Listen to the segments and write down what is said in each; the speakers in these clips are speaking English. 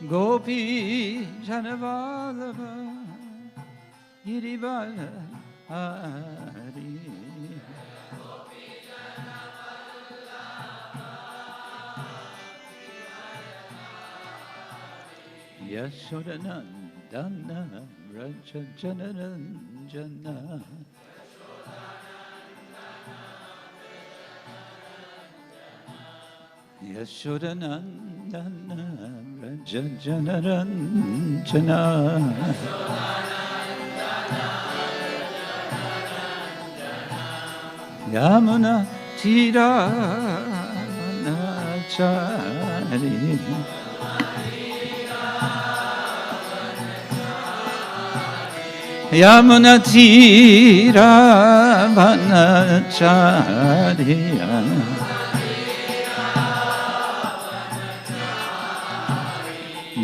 Gopi Janavallabha Girivara Hari Yashodanandana Raja Janaranjana Yashodanandana Raja Janaranjana Yamuna Tiravanachaри Yamuna Tiravanachaри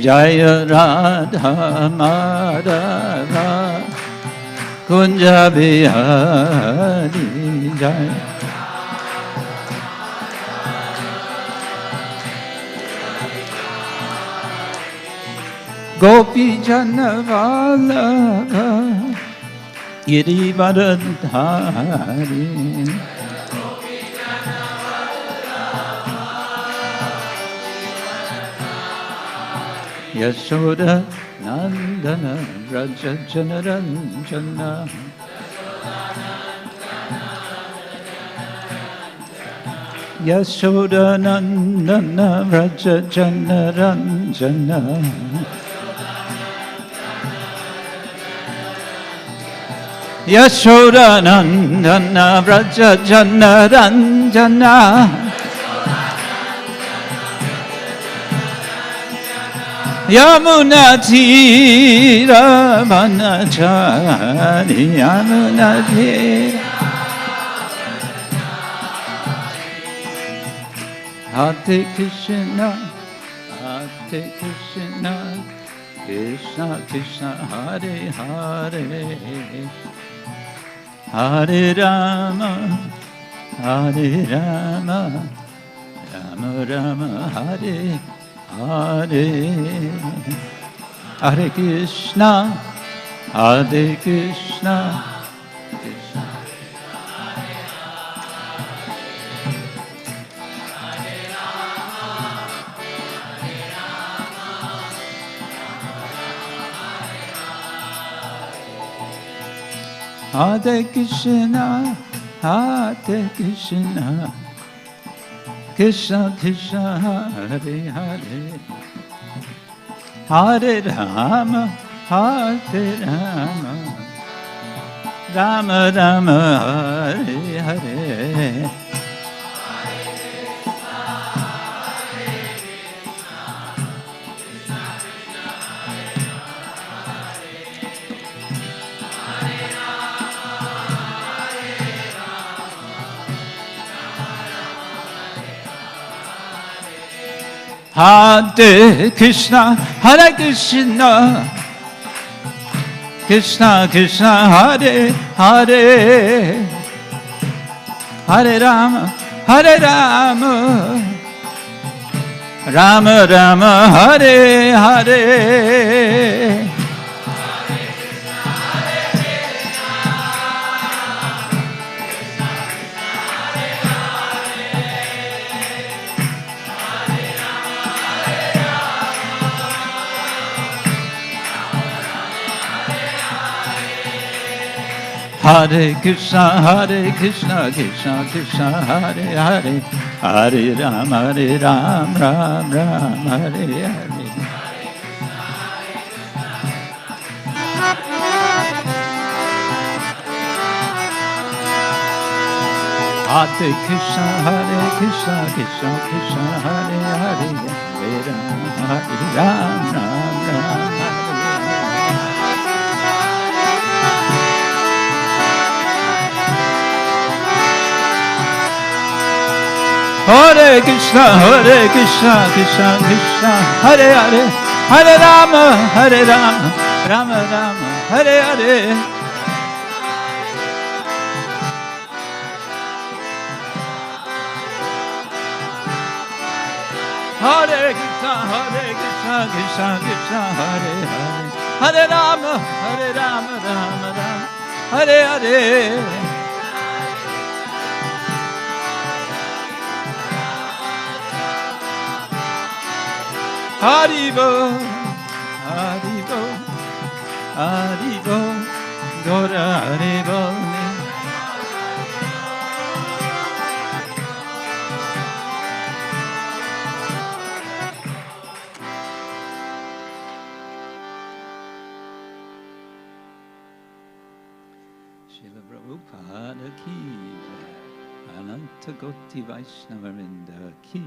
Jaya Radha Madhava Kunja Bihari Jaya Gopi Janavallabha Girivardhari Yashoda Nandana Raja Janaranjana Yashoda Nandana Raja Janaranjana Yashoda Nandana Raja Janaranjana Yamuna Tiravanachaри Yamuna Tira Hare Krishna Hare Krishna Krishna Krishna Hare Hare Hare Rama Hare Rama Rama Rama Hare Hare Hare Krishna Hare Krishna Krishna Hare Krishna Hare Krishna Krishna Krishna Hare Hare Hare Rama Hare Rama Rama Rama Hare Hare Hare Krishna Hare Krishna Krishna Krishna Hare Hare Hare Rama Hare Rama Rama Rama Hare Hare Hare Krishna Krishna Krishna Hare Hare Hare Rama Rama Rama Hare Hare Hare Krishna Krishna Krishna Hare Hare Hare Rama Rama Rama Hare Krishna Krishna Krishna Hare Hare Hare Rama Rama Rama Hare Hare Hare Krishna, Krishna Krishna, Hare Hare, Hare Rama, Rama Rama, Hare Hare. Haribo, Haribo, Haribo, Gora Haribo. Srila Prabhupada ki, Ananta Koti Vaishnavarinda ki,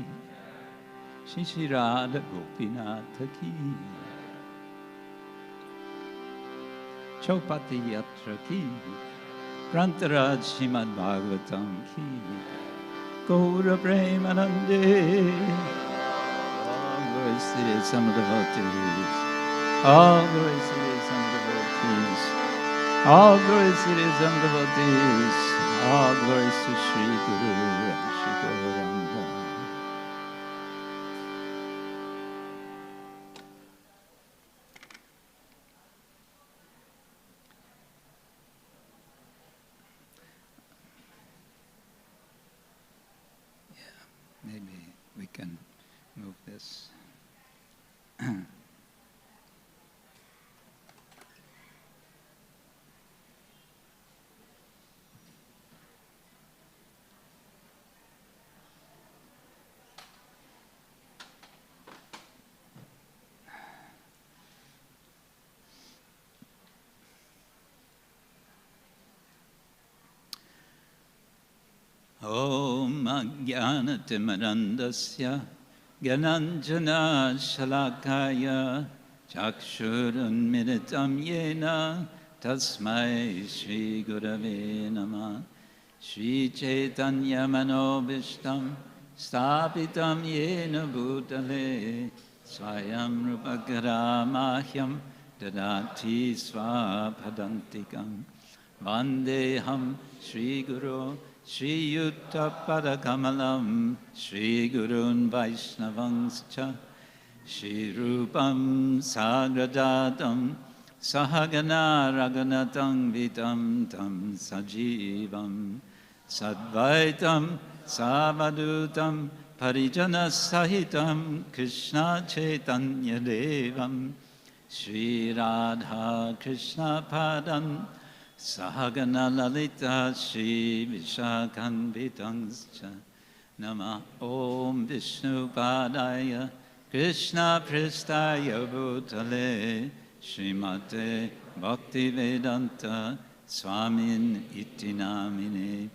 Shri Radha Gopinatha ki, Chowpatty Yatra ki, Grantaraj Srimad-Bhagavatam ki, Gaura Premanande. All glories to the Son of the devotees. All glories to the Son of the devotees. All glories to the Son of the devotees. All glories to Sri Guru and Sri Gauranga. Maybe we can move this. Om Ajnanatimmirandasya Gyananjana Shalakaya Chakshurunmilitam Yena Tasmai Shri Gurave Namah. Shri Chaitanya Manobishtam Stapitam Yena Bhutale Swayam Rupakara Mahyam Dadati Swapadantikam Vandeham Shri Guru Shri Yuttapadakkamalam Shri Gurun Vaishnavangscha Shri Rupam Sagrajatam Sahagana Raghunatam Vitam Tam Sajivam Sadvaitam Savadutam Parijana Sahitam Krishna Chaitanya Devam Shri Radha Krishna Padam Sahagana Lalita Shri Vishakhanvitangscha Nama Om Vishnu Padaya Krishna Pristaya Bhutale Srimate Bhaktivedanta Swamin Iti Namine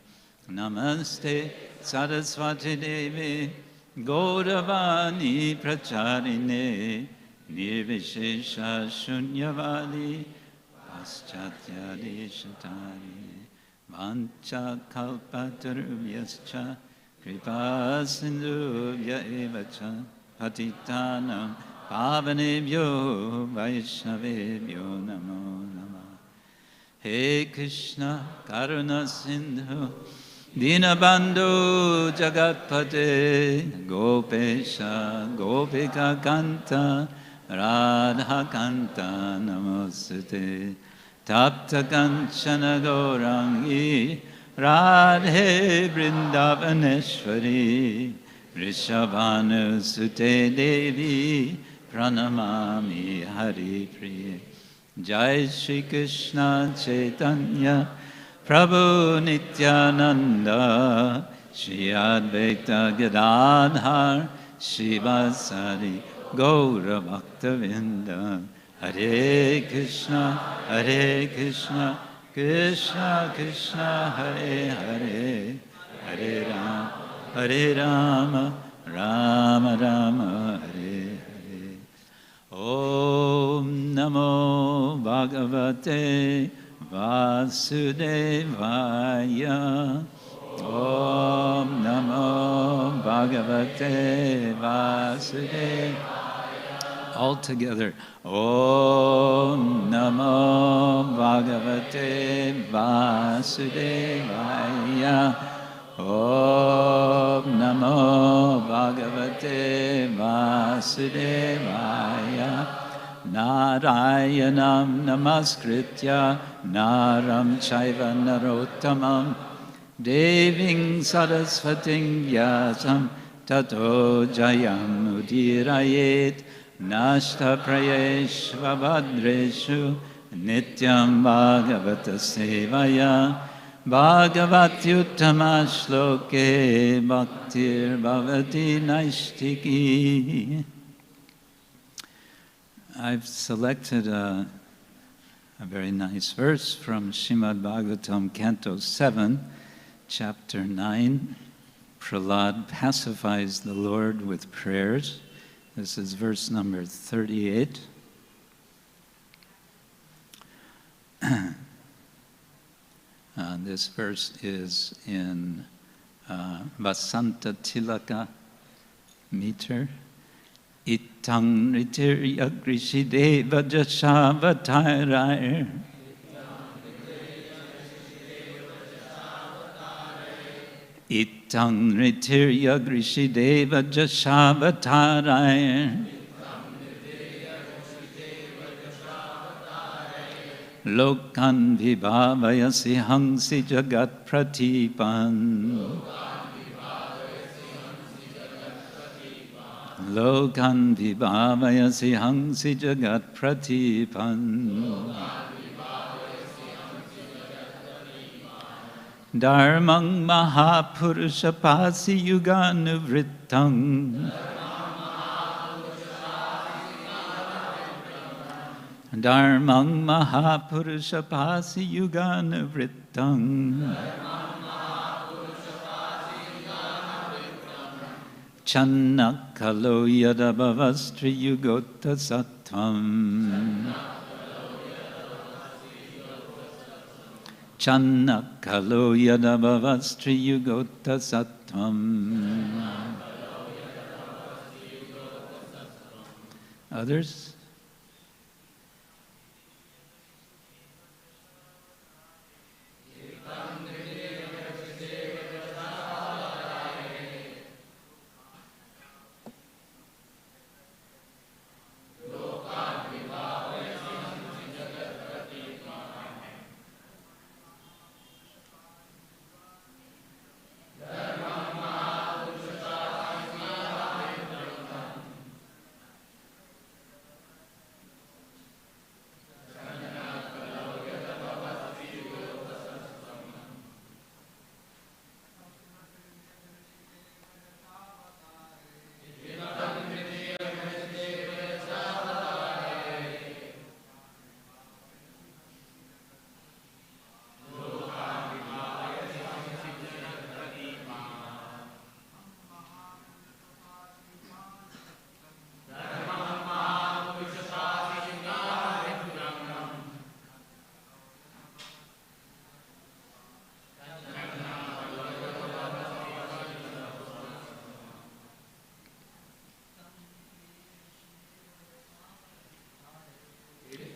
Namaste Saraswati Devi Gauravani Pracharine Nirvishesha Shunyavadi Paschatya Deshatari Vancha Kalpatarubhyascha Kripa Sindhubhya Evacha Patitanam Pavanebhyo Vaishnavebhyo Namo Namah. He Krishna Karuna Sindhu Dinabandhu Jagatpate Gopesha Gopika Kanta Radha Kanta Namostate Tapta Kanchana Gaurangi Radhe Vrindavaneshwari Rishabhanu Sute Devi Pranamami Hari Priye. Jai Shri Krishna Chaitanya Prabhu Nityananda Shri Advaita Gadadhar Shivasari Gaura Bhaktavinda. Hare Krishna Krishna Krishna Hare Hare Hare Rama Rama Rama Hare Hare. Om Namo Bhagavate Vasudevaya. Om Namo Bhagavate Vasudevaya. All together. Om Namo Bhagavate Vasudevaya. Om Namo Bhagavate Vasudevaya. Narayanam Namaskritya Naram Chaiva Narottamam Deving Saraswating Vyasam Tato Jayam Udirayet Nashta Prayeshva Bhadreshu Nityam Bhagavata Sevaya Bhagavati Uttama Shloke Bhaktir Bhavati Naishtiki. I've selected a very nice verse from Srimad-Bhagavatam, Canto 7, Chapter 9. Prahlad pacifies the Lord with prayers. This is verse number 38. This verse is in Vasanta Tilaka meter. Itthaṁ nṛ-tiryag-ṛṣi-deva-jhaṣāvatārair. Itthaṁ nṛ-tiryag-ṛṣi-deva-jhaṣāvatārair. Lokān vibhāvayasi haṁsi jagat pratīpān. Lokān vibhāvayasi haṁsi jagat pratīpān. Dharmaṁ mahā-puruṣa pāsi yuga-anuvṛttam. Dharmaṁ mahā-puruṣa pāsi yuga-anuvṛttam. Channaḥ kalo abhavas tri-yugo tvam. Channaḥ kalo abhavas tri-yugo tvam. Others?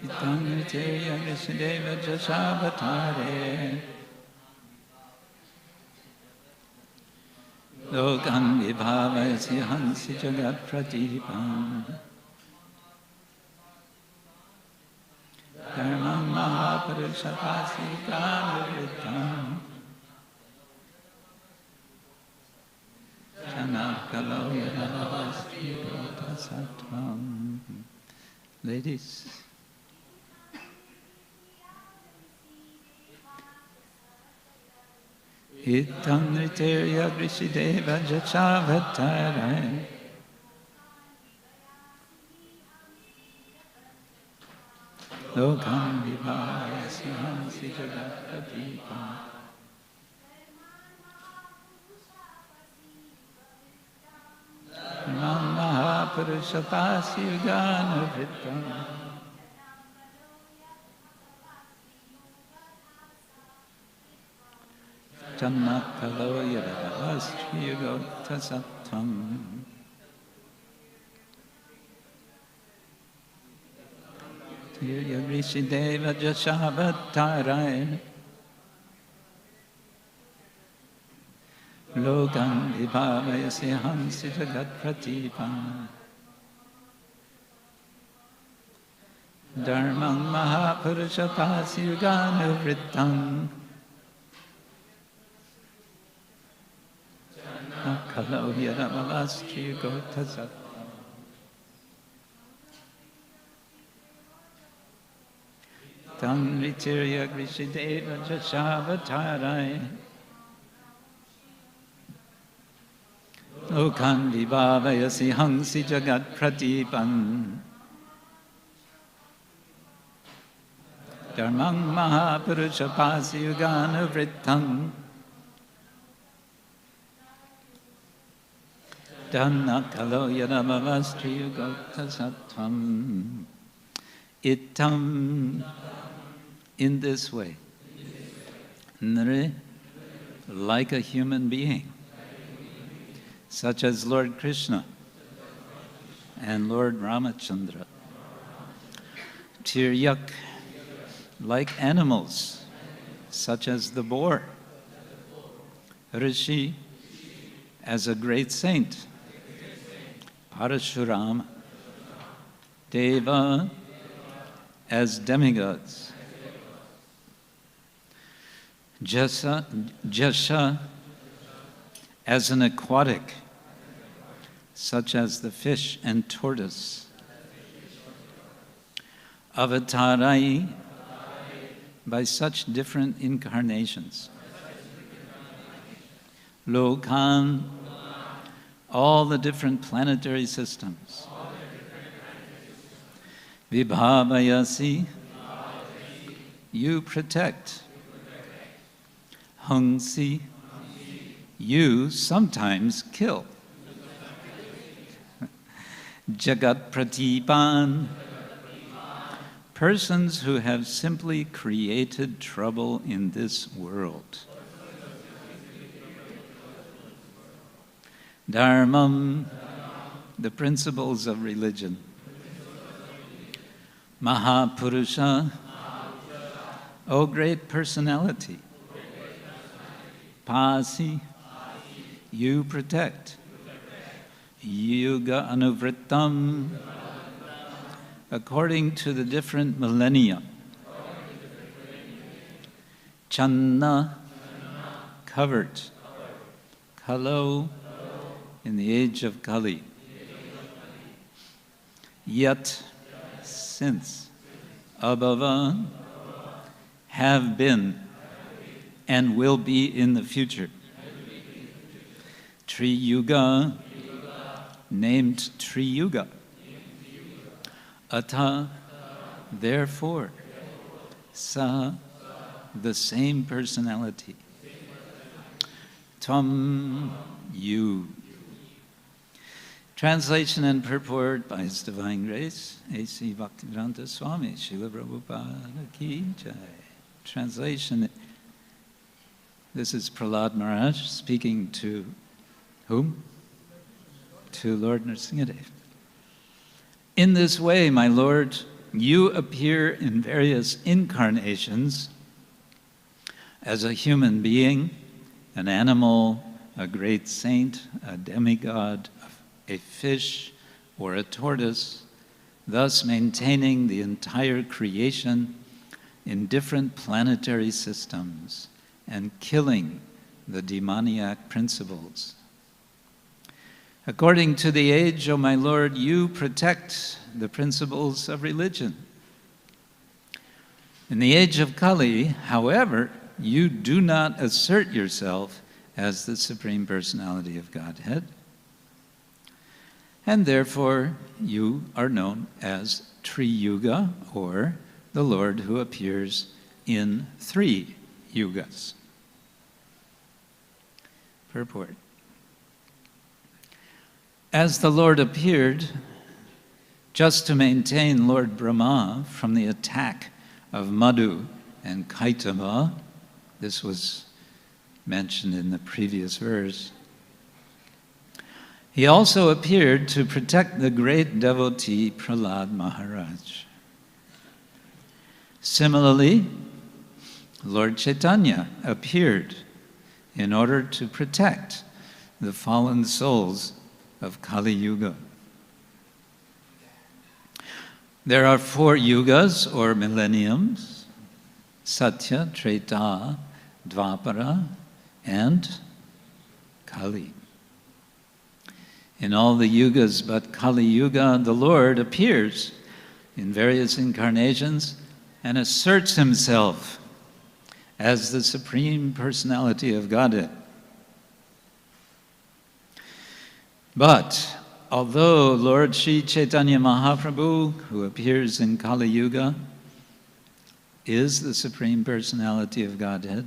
itthaṁ nṛ-tiryag-ṛṣi-deva-jhaṣāvatārair. Lokān vibhāvayasi haṁsi jagat pratīpān. Dharmaṁ mahā-puruṣa pāsi yugānuvṛttam. Channaḥ kalo tvam. Ladies. Itthaṁ nṛ-tiryag-ṛṣi-deva-jhaṣāvatārair. Lokān vibhāvayasi haṁsi jagat pratīpān. Dharmaṁ mahā-puruṣa pāsi yugānuvṛttam. Channaḥ kalo abhavas tri-yugo tvam. nṛ-tiryag-ṛṣi-deva-jhaṣāvatārair. lokān vibhāvayasi haṁsi jagat pratīpān dharmaṁ mahā-puruṣa pāsi yuga-anuvṛttam kalo abhavas tri-yugo itthaṁ nṛ-tiryag-ṛṣi-deva-jhaṣāvatārair lokān vibhāvayasi haṁsi jagat pratīpān dharmaṁ mahā-puruṣa pāsi yugānuvṛttam dhanna kalo abhavas tri-yugo tvam itthaṁ. In this way, nṛ, like a human being, such as Lord Krishna and Lord Rāmacandra. Tiryak, like animals, such as the boar. Rishi, as a great saint. Paraśurāma. Deva, as demigods. Jaṣa, as an aquatic, such as the fish and tortoise. Avatarair, by such different incarnations. Lokān, all the different planetary systems. Vibhāvayasi, you protect. Haṁsi, you sometimes kill. Jagat pratīpān, persons who have simply created trouble in this world. Dharmaṁ, the principles of religion. Mahā-puruṣa, O great personality. Pāsi, you protect. Yuga-anuvṛttam, according to the different millennia. Channaḥ, covered. Kalo, in the age of Kali. Yet, since. Abhavas, have been and will be in the future. Tri-yugo, named tri-yuga. Itthaṁ, therefore. Sa, the same personality. Tvam, you. Translation and purport by His Divine Grace, A.C. Bhaktivedanta Swami, Srila Prabhupada Ki Jai. Translation. This is Prahlad Maharaj speaking to whom? To Lord Nrsimhadev. In this way, my Lord, you appear in various incarnations as a human being, an animal, a great saint, a demigod, a fish, or a tortoise, thus maintaining the entire creation in different planetary systems and killing the demoniac principles. According to the age, O my Lord, you protect the principles of religion. In the age of Kali, however, you do not assert yourself as the Supreme Personality of Godhead, and therefore you are known as tri-yuga, or the Lord who appears in 3 yugas. Purport. As the Lord appeared just to maintain Lord Brahma from the attack of Madhu and Kaitava, this was mentioned in the previous verse, he also appeared to protect the great devotee Prahlad Maharaj. Similarly, Lord Chaitanya appeared in order to protect the fallen souls of Kali Yuga. There are 4 yugas or millenniums: Satya, Treta, Dvapara, and Kali. In all the yugas but Kali Yuga, the Lord appears in various incarnations and asserts himself as the Supreme Personality of Godhead. But although Lord Sri Chaitanya Mahaprabhu, who appears in Kali Yuga, is the Supreme Personality of Godhead,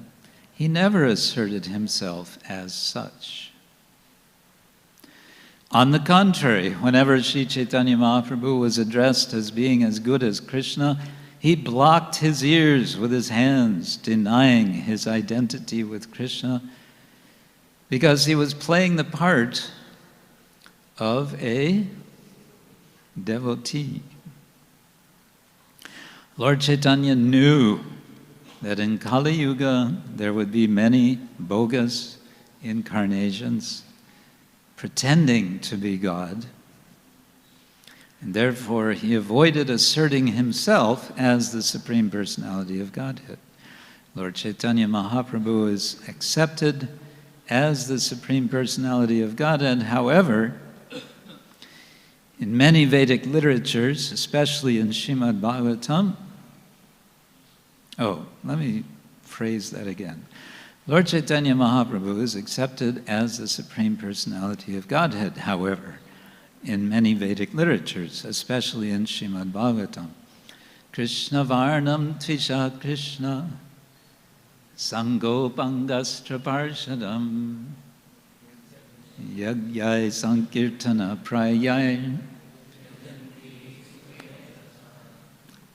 he never asserted himself as such. On the contrary, whenever Sri Chaitanya Mahaprabhu was addressed as being as good as Krishna, he blocked his ears with his hands, denying his identity with Krishna, because he was playing the part of a devotee. Lord Chaitanya knew that in Kali Yuga there would be many bogus incarnations pretending to be God, and therefore he avoided asserting himself as the Supreme Personality of Godhead. Lord Chaitanya Mahaprabhu is accepted as the Supreme Personality of Godhead. However, in many Vedic literatures, especially in Srimad-Bhagavatam, let me phrase that again. Lord Chaitanya Mahaprabhu is accepted as the Supreme Personality of Godhead. However, in many Vedic literatures, especially in Srimad-Bhagavatam, Krishna Varnam Tvisha Krishna Sango Pangastra Parshadam Yagyai Sankirtana Prayai.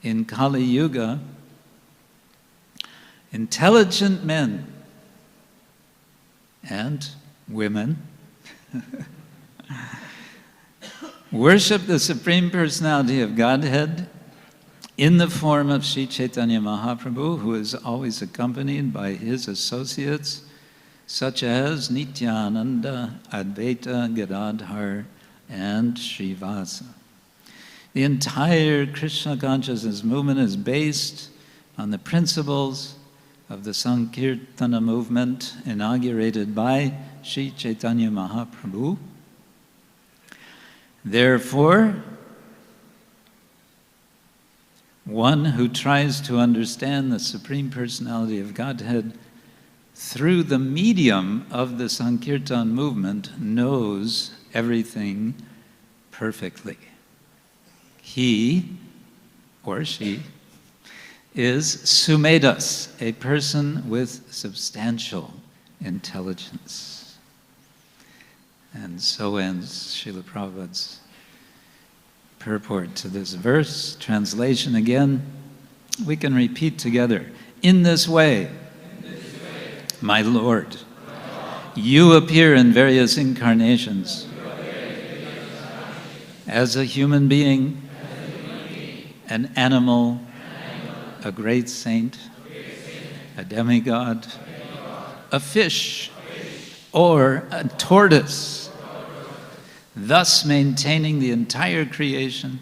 In Kali Yuga, intelligent men and women worship the Supreme Personality of Godhead in the form of Sri Chaitanya Mahaprabhu, who is always accompanied by his associates, such as Nityananda, Advaita, Gadadhar, and Srivasa. The entire Krishna consciousness movement is based on the principles of the Sankirtana movement inaugurated by Sri Chaitanya Mahaprabhu. Therefore, one who tries to understand the Supreme Personality of Godhead through the medium of the Sankirtan movement knows everything perfectly. He or she is sumedas, a person with substantial intelligence. And so ends Srila Prabhupada's purport to this verse. Translation again, we can repeat together. In this way, my Lord, you appear in various incarnations as a human being, an animal, a great saint, a demigod, a fish, or a tortoise, thus maintaining the entire creation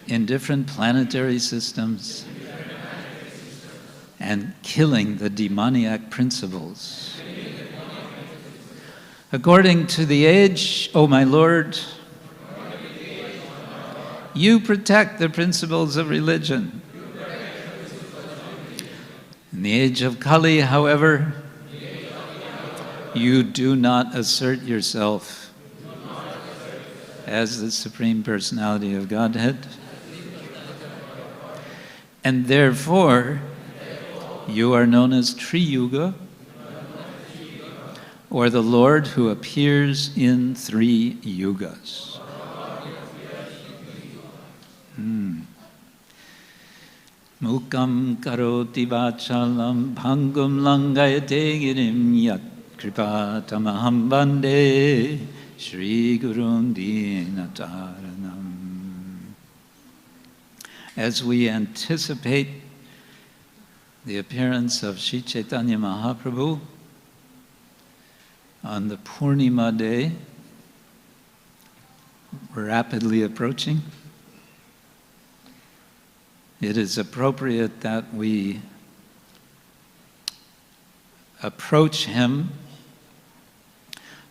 in different planetary systems and killing the demoniac principles. According to the age, O my Lord, you protect the principles of religion. In the age of Kali, however, you do not assert yourself as the Supreme Personality of Godhead, and therefore you are known as tri-yugo, or the Lord who appears in 3 yugas. Mukam karoti vachalam bhangum langayate girim yat kripatamaham bande Shri Gurun Dinataranam. As we anticipate the appearance of Sri Chaitanya Mahaprabhu, on the Purnima day, rapidly approaching, it is appropriate that we approach him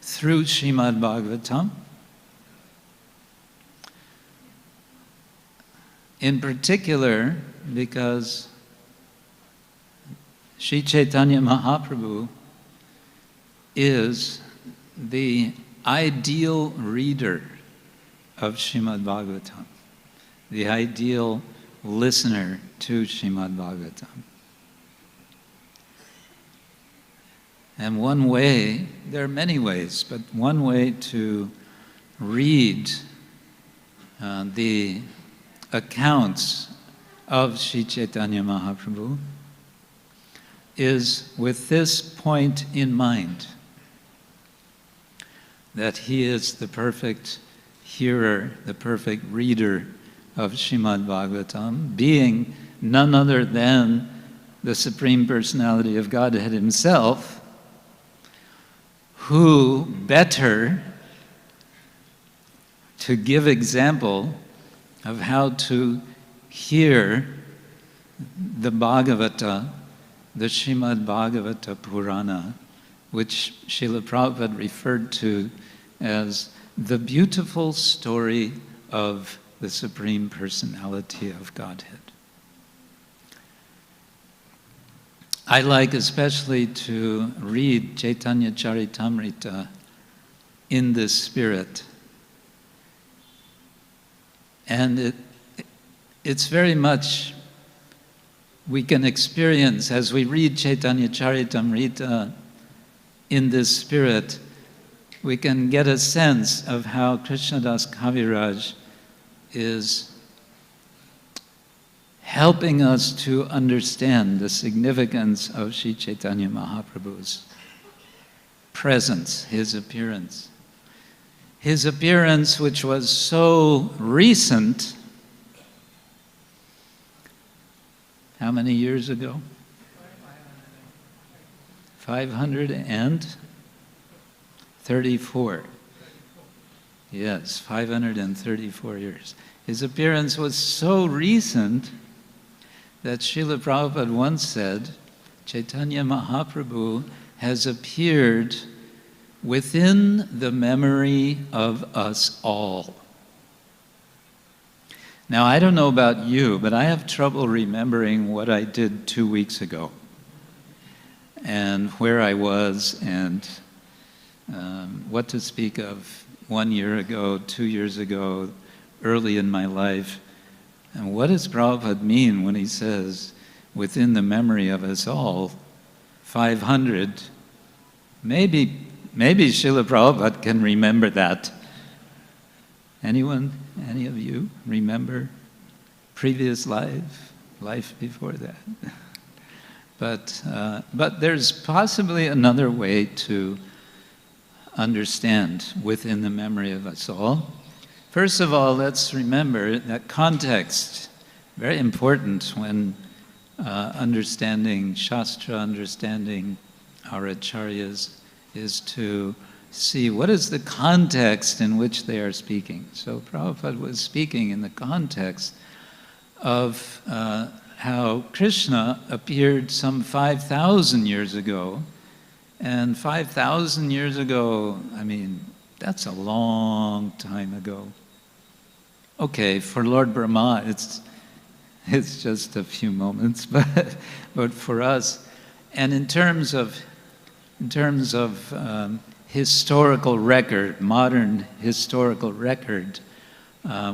through Srimad-Bhagavatam. In particular, because Sri Chaitanya Mahaprabhu is the ideal reader of Srimad-Bhagavatam, the ideal listener to Srimad-Bhagavatam. And one way, there are many ways, but one way to read the accounts of Sri Chaitanya Mahaprabhu is with this point in mind, that he is the perfect hearer, the perfect reader of Srimad-Bhagavatam, being none other than the Supreme Personality of Godhead himself, who better to give example of how to hear the Bhagavata, the Srimad-Bhagavata Purana, which Srila Prabhupada referred to as the beautiful story of the Supreme Personality of Godhead. I like especially to read Chaitanya Charitamrita in this spirit. And it's very much, we can experience as we read Chaitanya Charitamrita in this spirit, we can get a sense of how Krishnadas Kaviraj is helping us to understand the significance of Sri Chaitanya Mahaprabhu's presence, his appearance. His appearance, which was so recent, how many years ago? 534. Yes, 534 years. His appearance was so recent that Srila Prabhupada once said, Chaitanya Mahaprabhu has appeared within the memory of us all. Now, I don't know about you, but I have trouble remembering what I did 2 weeks ago, and where I was, and what to speak of 1 year ago, 2 years ago, early in my life. And what does Prabhupada mean when he says, within the memory of us all, 500? Maybe Srila Prabhupada can remember that. Anyone, any of you remember previous life before that? But there's possibly another way to understand within the memory of us all. First of all, let's remember that context, very important when understanding Shastra, understanding our acharyas, is to see what is the context in which they are speaking. So Prabhupada was speaking in the context of how Krishna appeared some 5,000 years ago. And 5,000 years ago, I mean, that's a long time ago. Okay, for Lord Brahma, it's just a few moments, but for us, and in terms of historical record, modern historical record,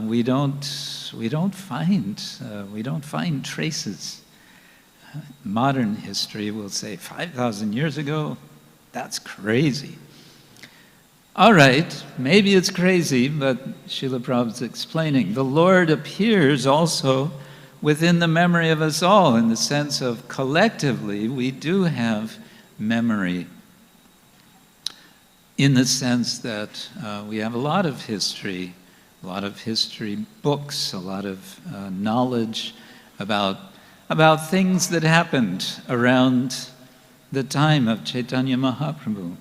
we don't find traces. Modern history will say 5,000 years ago, that's crazy. All right, maybe it's crazy, but Srila Prabhupada's explaining. The Lord appears also within the memory of us all, in the sense of collectively we do have memory, in the sense that we have a lot of history books, a lot of knowledge about things that happened around the time of Chaitanya Mahaprabhu.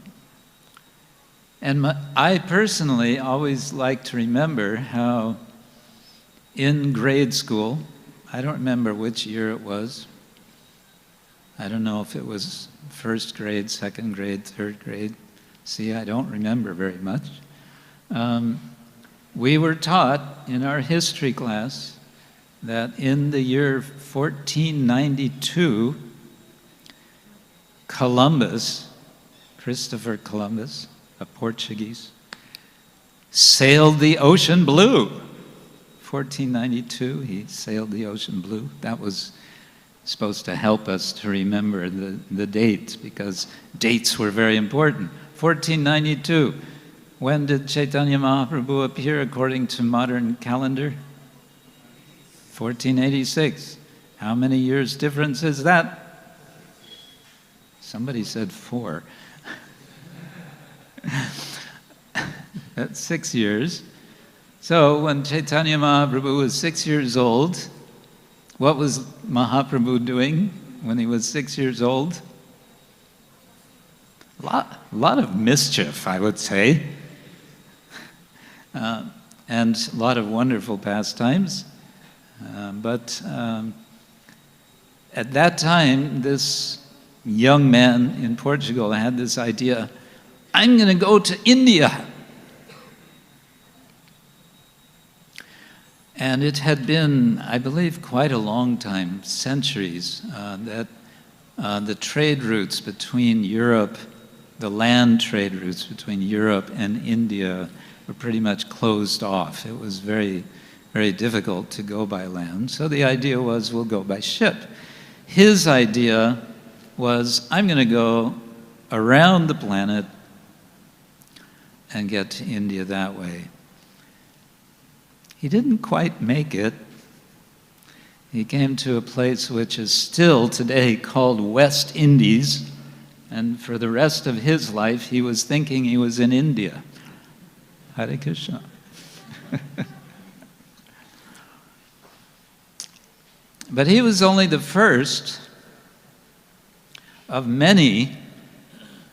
And I personally always like to remember how in grade school, I don't remember which year it was. I don't know if it was first grade, second grade, third grade. See, I don't remember very much. We were taught in our history class that in the year 1492, Christopher Columbus, a Portuguese, sailed the ocean blue. 1492, he sailed the ocean blue. That was supposed to help us to remember the dates, because dates were very important. 1492, when did Chaitanya Mahaprabhu appear according to modern calendar? 1486. How many years difference is that? Somebody said 4. That's 6 years. So when Chaitanya Mahaprabhu was 6 years old, what was Mahaprabhu doing when he was 6 years old? A lot of mischief, I would say, and a lot of wonderful pastimes. But at that time, this young man in Portugal had this idea, I'm going to go to India. And it had been, I believe, quite a long time, centuries, that the trade routes between Europe, the land trade routes between Europe and India were pretty much closed off. It was very, very difficult to go by land. So the idea was, we'll go by ship. His idea was, I'm going to go around the planet and get to India that way. He didn't quite make it. He came to a place which is still today called West Indies, and for the rest of his life he was thinking he was in India. Hare Krishna. But he was only the first of many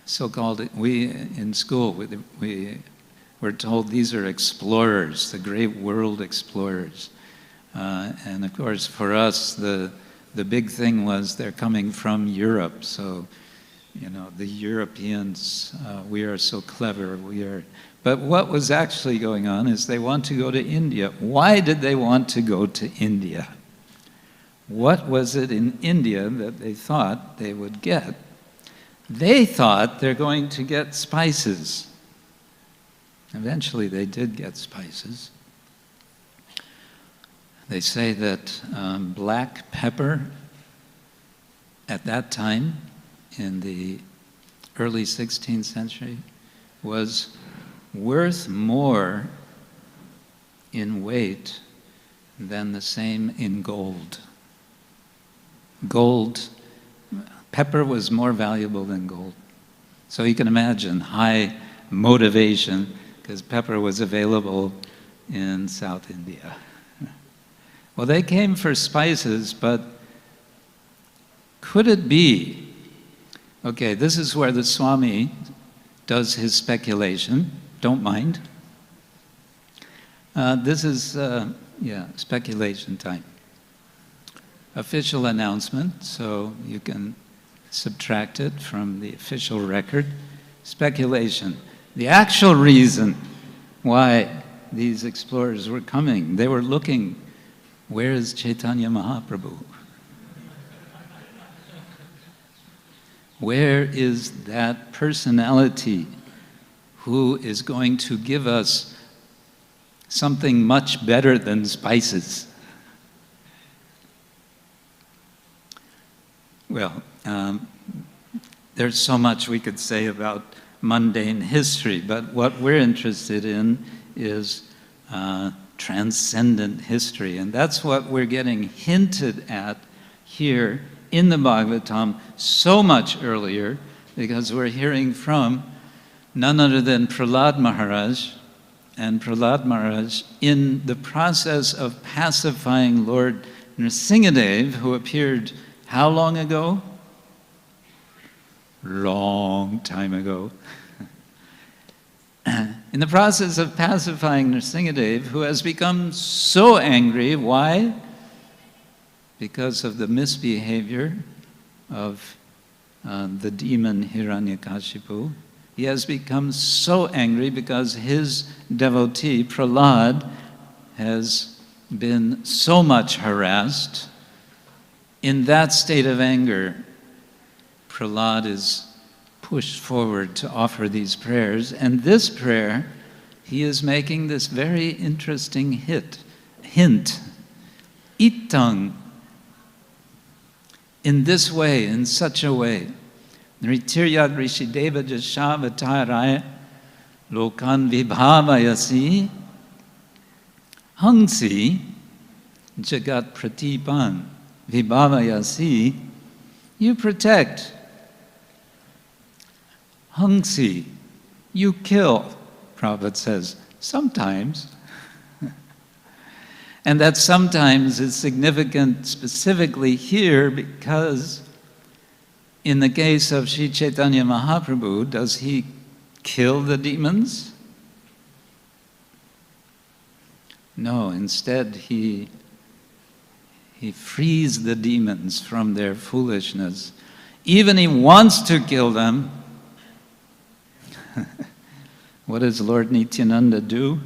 so-called, we in school, we were told these are explorers, the great world explorers. And of course, for us, the big thing was they're coming from Europe. So, you know, the Europeans, we are so clever, But what was actually going on is they want to go to India. Why did they want to go to India? What was it in India that they thought they would get? They thought they're going to get spices. Eventually they did get spices. They say that black pepper at that time, in the early 16th century, was worth more in weight than the same in gold. Gold, pepper was more valuable than gold. So you can imagine high motivation, because pepper was available in South India. Well, they came for spices, but could it be, okay, this is where the Swami does his speculation, don't mind. This is, speculation time. Official announcement, so you can subtract it from the official record. Speculation. The actual reason why these explorers were coming, they were looking, where is Chaitanya Mahaprabhu? Where is that personality who is going to give us something much better than spices? Well, there's so much we could say about mundane history, but what we're interested in is transcendent history, and that's what we're getting hinted at here in the Bhagavatam so much earlier, because we're hearing from none other than Prahlad Maharaj, and Prahlad Maharaj, in the process of pacifying Lord Nrsimhadev, who appeared how long ago? Long time ago. in the process of pacifying Nrsimhadev, who has become so angry. Why? Because of the misbehavior of the demon Hiranyakashipu. He has become so angry because his devotee, Prahlad, has been so much harassed. In that state of anger, Prahlad is pushed forward to offer these prayers. And this prayer, he is making this very interesting hint. Itthaṁ. In this way, in such a way. nṛ-tiryag-ṛṣi-deva-jhaṣāvatārair lokān vibhāvayasi haṁsi jagat pratīpān vibhāvayasi. You protect. Haṁsi, you kill, Prabhupada says, sometimes. And that sometimes is significant specifically here because in the case of Sri Chaitanya Mahaprabhu, does he kill the demons? No, instead he frees the demons from their foolishness. Even he wants to kill them. What does Lord Nityananda do?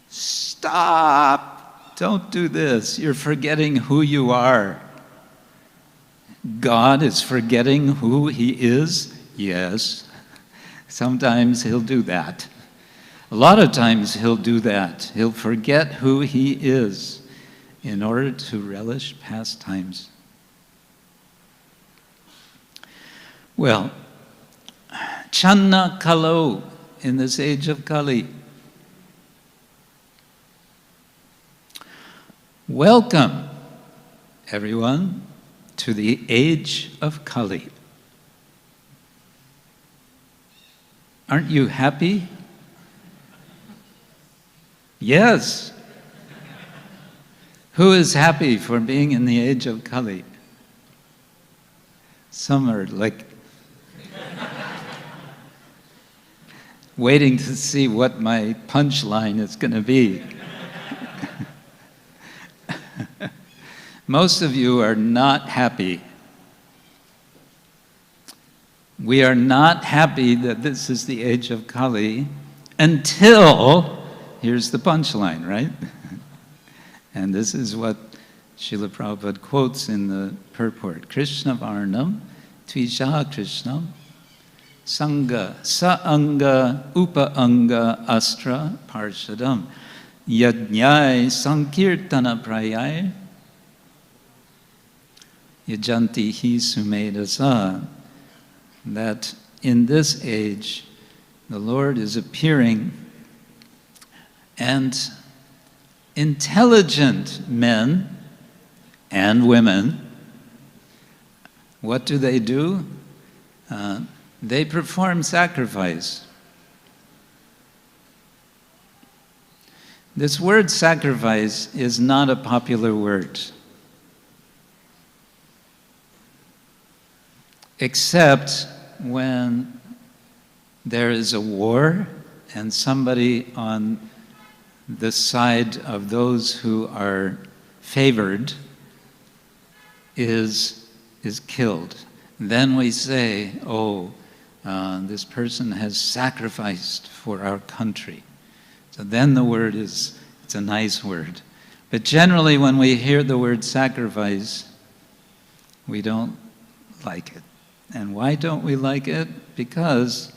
Stop! Don't do this. You're forgetting who you are. God is forgetting who he is? Yes. Sometimes he'll do that. A lot of times he'll do that. He'll forget who he is in order to relish pastimes. Well, channaḥ kalo, in this age of Kali. Welcome, everyone, to the age of Kali. Aren't you happy? Yes. Who is happy for being in the age of Kali? Some are like waiting to see what my punchline is going to be. Most of you are not happy. We are not happy that this is the age of Kali until, here's the punchline, right? And this is what Srila Prabhupada quotes in the purport. Krishna varnam tvisha Krishnam sangha sa-anga upa-anga astra parshadam yajñai sankirtana prayai yajanti hi sumedasa. That in this age the Lord is appearing and intelligent men and women, what do? They perform sacrifice. This word sacrifice is not a popular word, except when there is a war and somebody on the side of those who are favored is killed. Then we say, oh, this person has sacrificed for our country. So then the word it's a nice word. But generally when we hear the word sacrifice, we don't like it. And why don't we like it? Because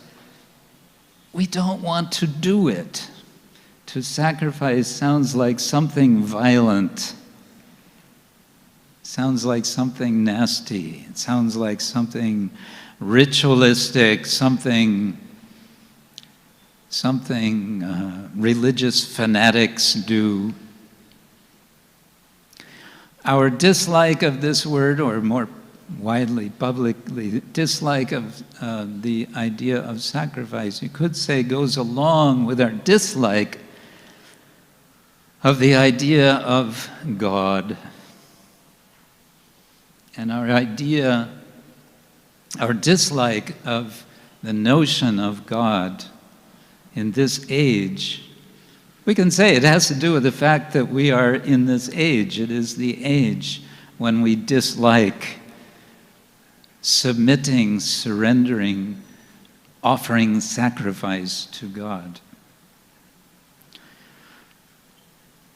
we don't want to do it. To sacrifice sounds like something violent. Sounds like something nasty. It sounds like something ritualistic, something religious fanatics do. Our dislike of this word, or more widely, publicly, dislike of the idea of sacrifice, you could say, goes along with our dislike of the idea of God. And our dislike of the notion of God in this age, we can say it has to do with the fact that we are in this age. It is the age when we dislike submitting, surrendering, offering sacrifice to God.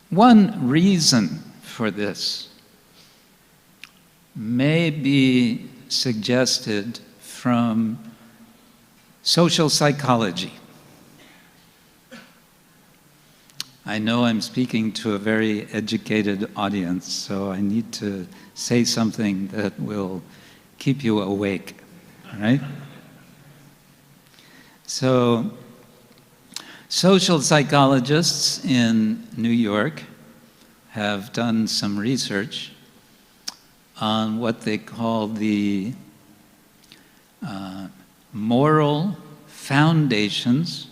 One reason for this may be suggested from social psychology. I know I'm speaking to a very educated audience, so I need to say something that will keep you awake, right? So, social psychologists in New York have done some research on what they call the moral foundations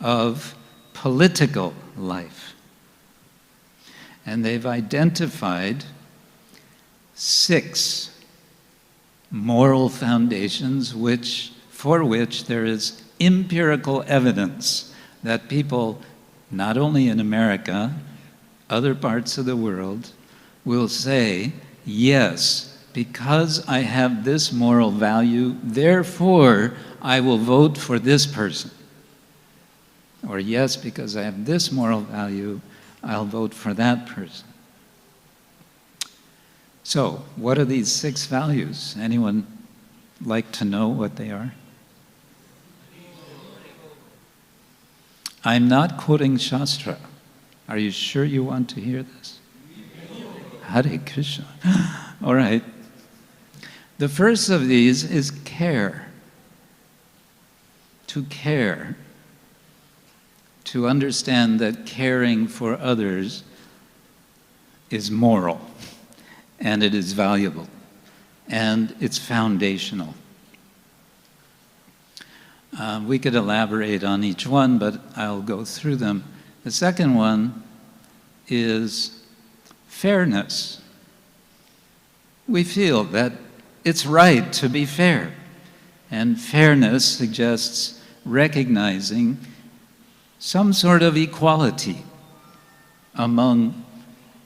of political life. And they've identified 6 moral foundations for which there is empirical evidence that people, not only in America, other parts of the world, will say, yes, because I have this moral value, therefore I will vote for this person. Or yes, because I have this moral value, I'll vote for that person. So, what are these 6 values? Anyone like to know what they are? I'm not quoting Shastra. Are you sure you want to hear this? Hare Krishna. All right. The first of these is care. To care. To understand that caring for others is moral, and it is valuable, and it's foundational. We could elaborate on each one, but I'll go through them. The second one is fairness. We feel that it's right to be fair, and fairness suggests recognizing some sort of equality among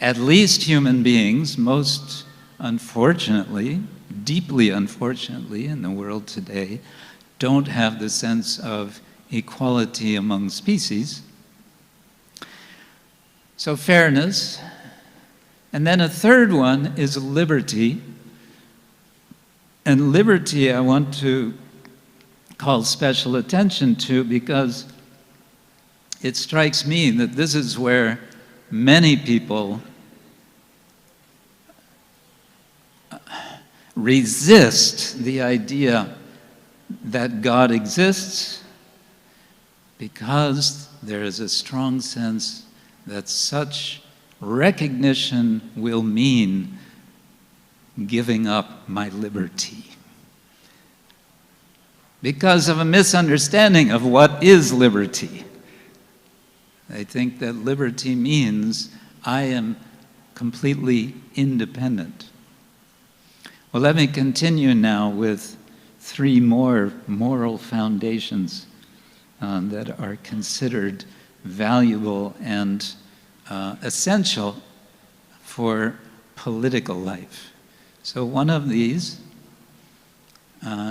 at least human beings. Most unfortunately, deeply unfortunately in the world today, don't have the sense of equality among species. So fairness. And then a third one is liberty. And liberty I want to call special attention to, because it strikes me that this is where many people resist the idea that God exists, because there is a strong sense that such recognition will mean giving up my liberty. Because of a misunderstanding of what is liberty. They think that liberty means I am completely independent. Well, let me continue now with 3 more moral foundations that are considered valuable and essential for political life. So one of these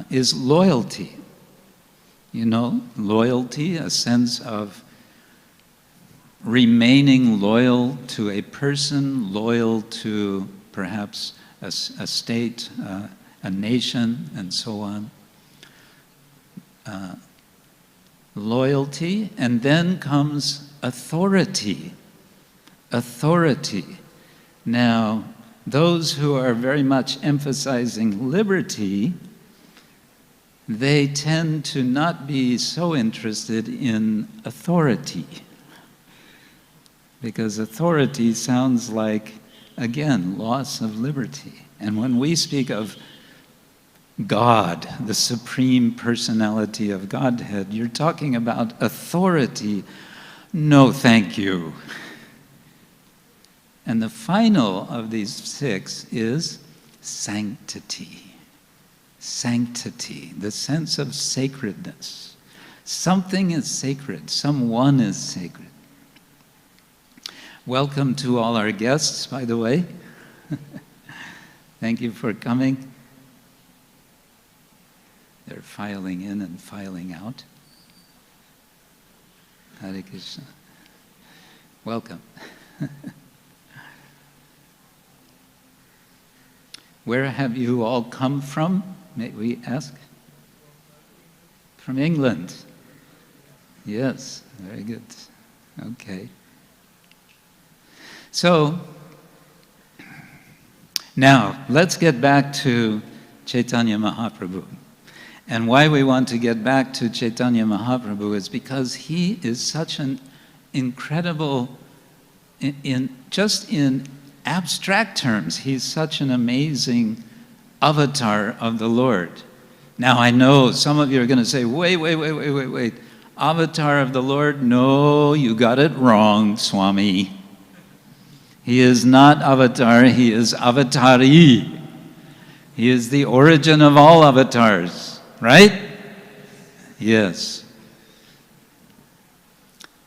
is loyalty. You know, loyalty, a sense of remaining loyal to a person, loyal to perhaps a state, a nation, and so on. Loyalty, and then comes authority. Authority. Now, those who are very much emphasizing liberty, they tend to not be so interested in authority. Because authority sounds like, again, loss of liberty. And when we speak of God, the supreme personality of Godhead, you're talking about authority. No, thank you. And the final of these 6 is sanctity. sanctity, the sense of sacredness. Something is sacred, someone is sacred. Welcome to all our guests, by the way. Thank you for coming. They're filing in and filing out. Hare Krishna. Welcome. Where have you all come from, may we ask? From England. Yes, very good. Okay. So, now, let's get back to Chaitanya Mahaprabhu. And why we want to get back to Chaitanya Mahaprabhu is because he is such an incredible, just in abstract terms, he's such an amazing avatar of the Lord. Now I know some of you are going to say, wait. Avatar of the Lord? No, you got it wrong, Swami. He is not avatar, he is avatari. He is the origin of all avatars, right? Yes.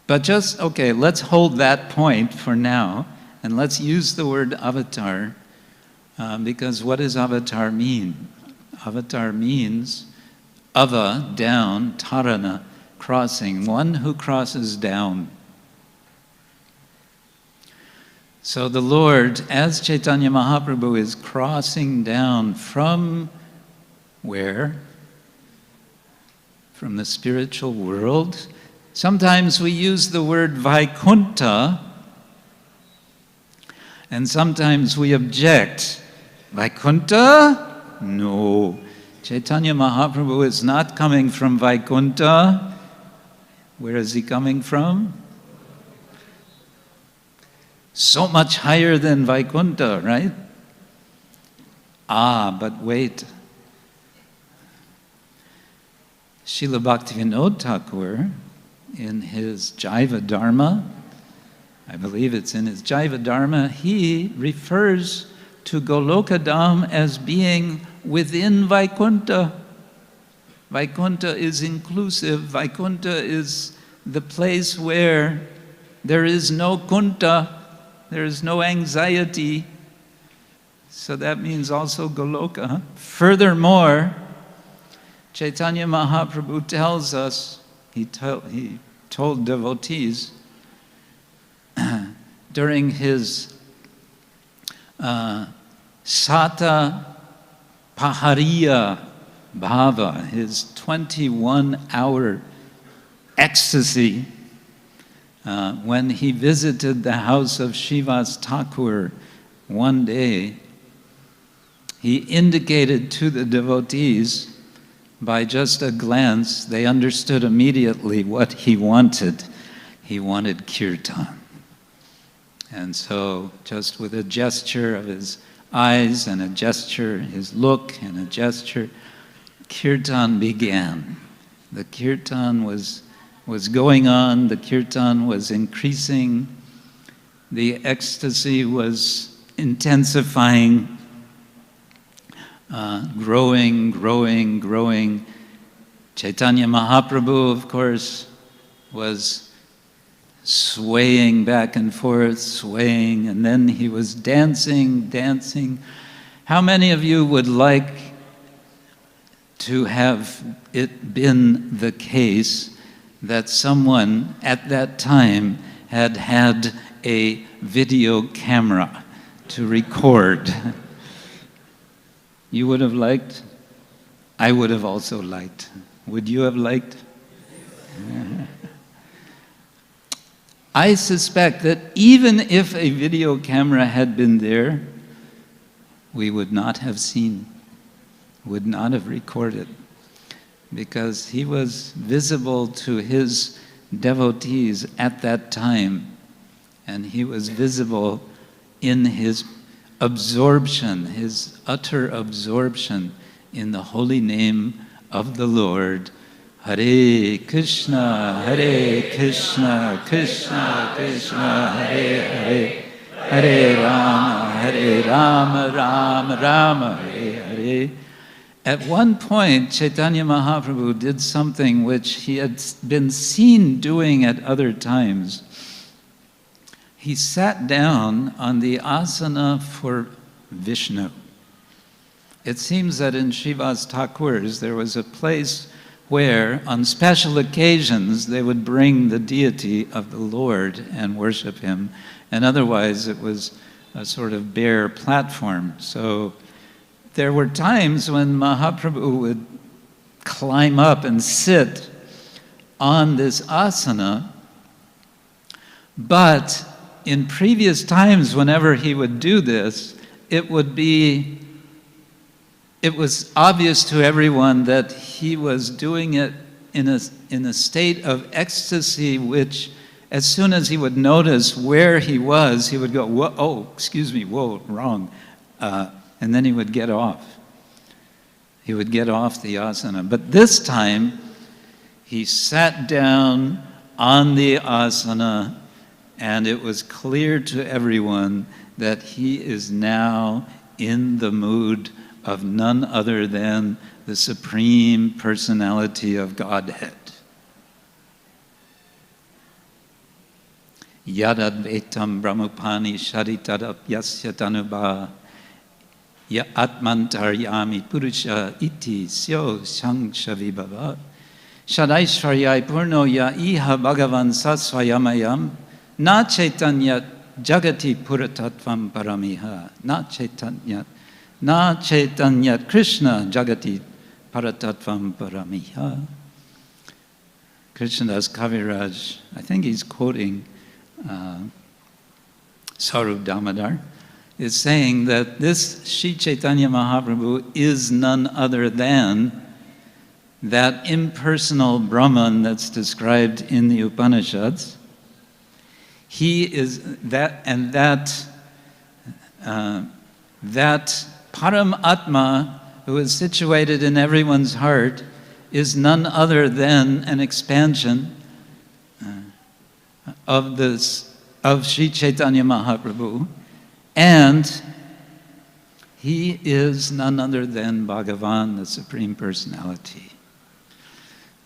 But just, okay, let's hold that point for now, and let's use the word avatar, because what does avatar mean? Avatar means ava, down, tarana, crossing, one who crosses down. So the Lord, as Chaitanya Mahaprabhu, is crossing down from where? From the spiritual world. Sometimes we use the word Vaikuntha, and sometimes we object. Vaikuntha? No. Chaitanya Mahaprabhu is not coming from Vaikuntha. Where is he coming from? So much higher than Vaikuntha, right? Ah, but wait. Srila Bhaktivinoda Thakur, in his Jaiva Dharma, I believe it's in his Jaiva Dharma, he refers to Golokadam as being within Vaikuntha. Vaikuntha is inclusive. Vaikuntha is the place where there is no kunta, there is no anxiety. So that means also Goloka. Furthermore, Chaitanya Mahaprabhu tells us, he told devotees during his Sata Pahariya Bhava, his 21-hour ecstasy, when he visited the house of Srivas Thakur one day, he indicated to the devotees, by just a glance, they understood immediately what he wanted. He wanted kirtan. And so, just with a gesture of his eyes and a gesture, his look and a gesture, kirtan began. The kirtan was going on, the kirtan was increasing, the ecstasy was intensifying, growing. Chaitanya Mahaprabhu, of course, was swaying back and forth, swaying, and then he was dancing. How many of you would like to have it been the case that someone at that time had a video camera to record? You would have liked? I would have also liked. Would you have liked? I suspect that even if a video camera had been there, we would not have seen, would not have recorded, because he was visible to his devotees at that time, and he was visible in his absorption, his utter absorption in the holy name of the Lord. Hare Krishna, Krishna Krishna, Hare Hare, Hare Rama, Rama Rama, Hare Hare. At one point, Chaitanya Mahaprabhu did something which he had been seen doing at other times. He sat down on the asana for Vishnu. It seems that in Srivas Thakur's there was a place where, on special occasions, they would bring the deity of the Lord and worship him, and otherwise it was a sort of bare platform. So there were times when Mahaprabhu would climb up and sit on this asana, but in previous times, whenever he would do this, it was obvious to everyone that he was doing it in a state of ecstasy, which as soon as he would notice where he was, he would go, whoa, oh, excuse me, whoa, wrong. And then he would get off. He would get off the asana. But this time, he sat down on the asana, and it was clear to everyone that he is now in the mood of none other than the Supreme Personality of Godhead. Yadadvetam brahmupani sharitadap yasya tanubha ya atmantaryami puruṣa iti syo saṅsha vibhava shadaishvaryai purno ya iha bhagavan sasvayamayam na chaitanya jagati purattatvam paramiha na chaitanya Kṛṣṇa jagati parattatvam paramiha. Krishnadas Kaviraj, I think he's quoting Sarup Damodar, is saying that this Sri Chaitanya Mahaprabhu is none other than that impersonal Brahman that's described in the Upanishads. He is that, and that Param Atma, who is situated in everyone's heart, is none other than an expansion of Sri Chaitanya Mahaprabhu, and he is none other than Bhagavan, the Supreme Personality.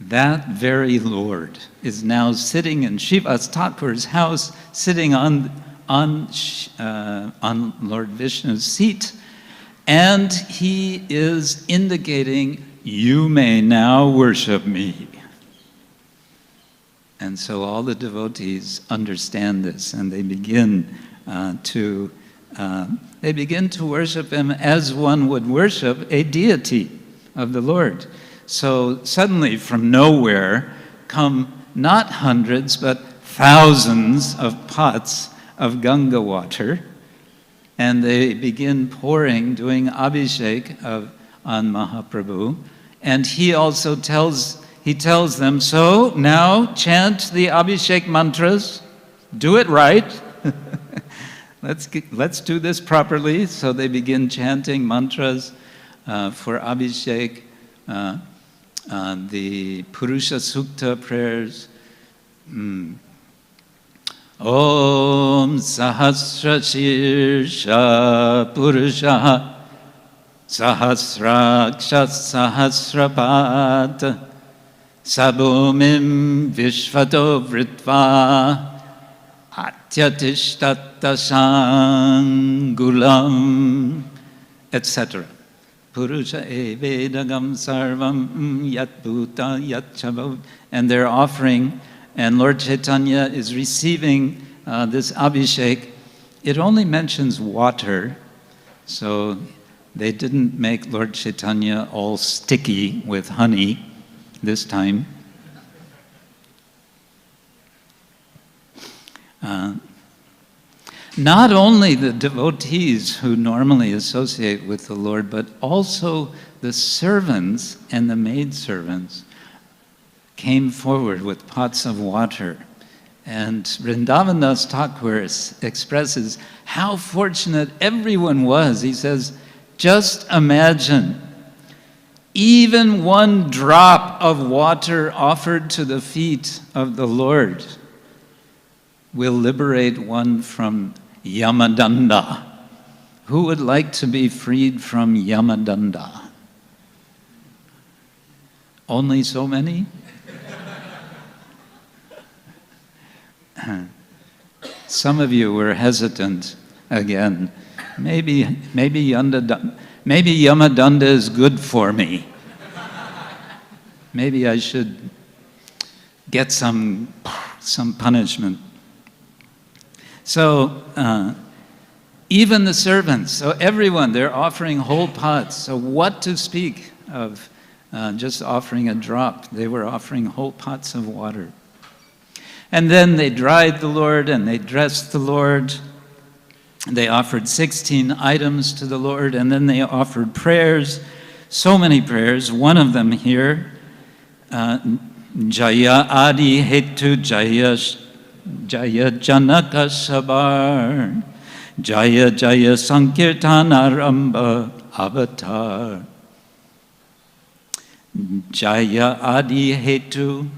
That very Lord is now sitting in Srivas Thakur's house, sitting on Lord Vishnu's seat, and he is indicating, you may now worship me. And so all the devotees understand this, and they begin to worship him as one would worship a deity of the Lord. So suddenly from nowhere come not hundreds but thousands of pots of Ganga water, and they begin pouring, doing abhishek on Mahaprabhu, and he also tells them, so now chant the abhishek mantras, do it right. Let's do this properly. So they begin chanting mantras for abhishek, the Purusha Sukta prayers. Om Sahasra Shirsha Purusha Sahasraksha Sahasrapat Sabumim Vishvato Vritva Atyatishtatta Shangulam, etc. Purusha Evedagam Sarvam Yat Bhuta Yat Chabhav. And they're offering, and Lord Chaitanya is receiving this abhishek. It only mentions water, so they didn't make Lord Chaitanya all sticky with honey this time. Not only the devotees who normally associate with the Lord, but also the servants and the maidservants came forward with pots of water. And Vrindavandas Thakur expresses how fortunate everyone was. He says, just imagine, even one drop of water offered to the feet of the Lord will liberate one from Yamadanda. Who would like to be freed from Yamadanda? Only so many? Some of you were hesitant again. Maybe Yamadanda is good for me. Maybe I should get some punishment. So even the servants, so everyone, they're offering whole pots. So what to speak of just offering a drop? They were offering whole pots of water. And then they dried the Lord and they dressed the Lord. They offered 16 items to the Lord, and then they offered prayers, so many prayers. One of them here, Jaya Adi Hetu Jaya Janaka Sabar, Jaya Jaya Sankirtan Aramba Avatar, Jaya Adi Hetu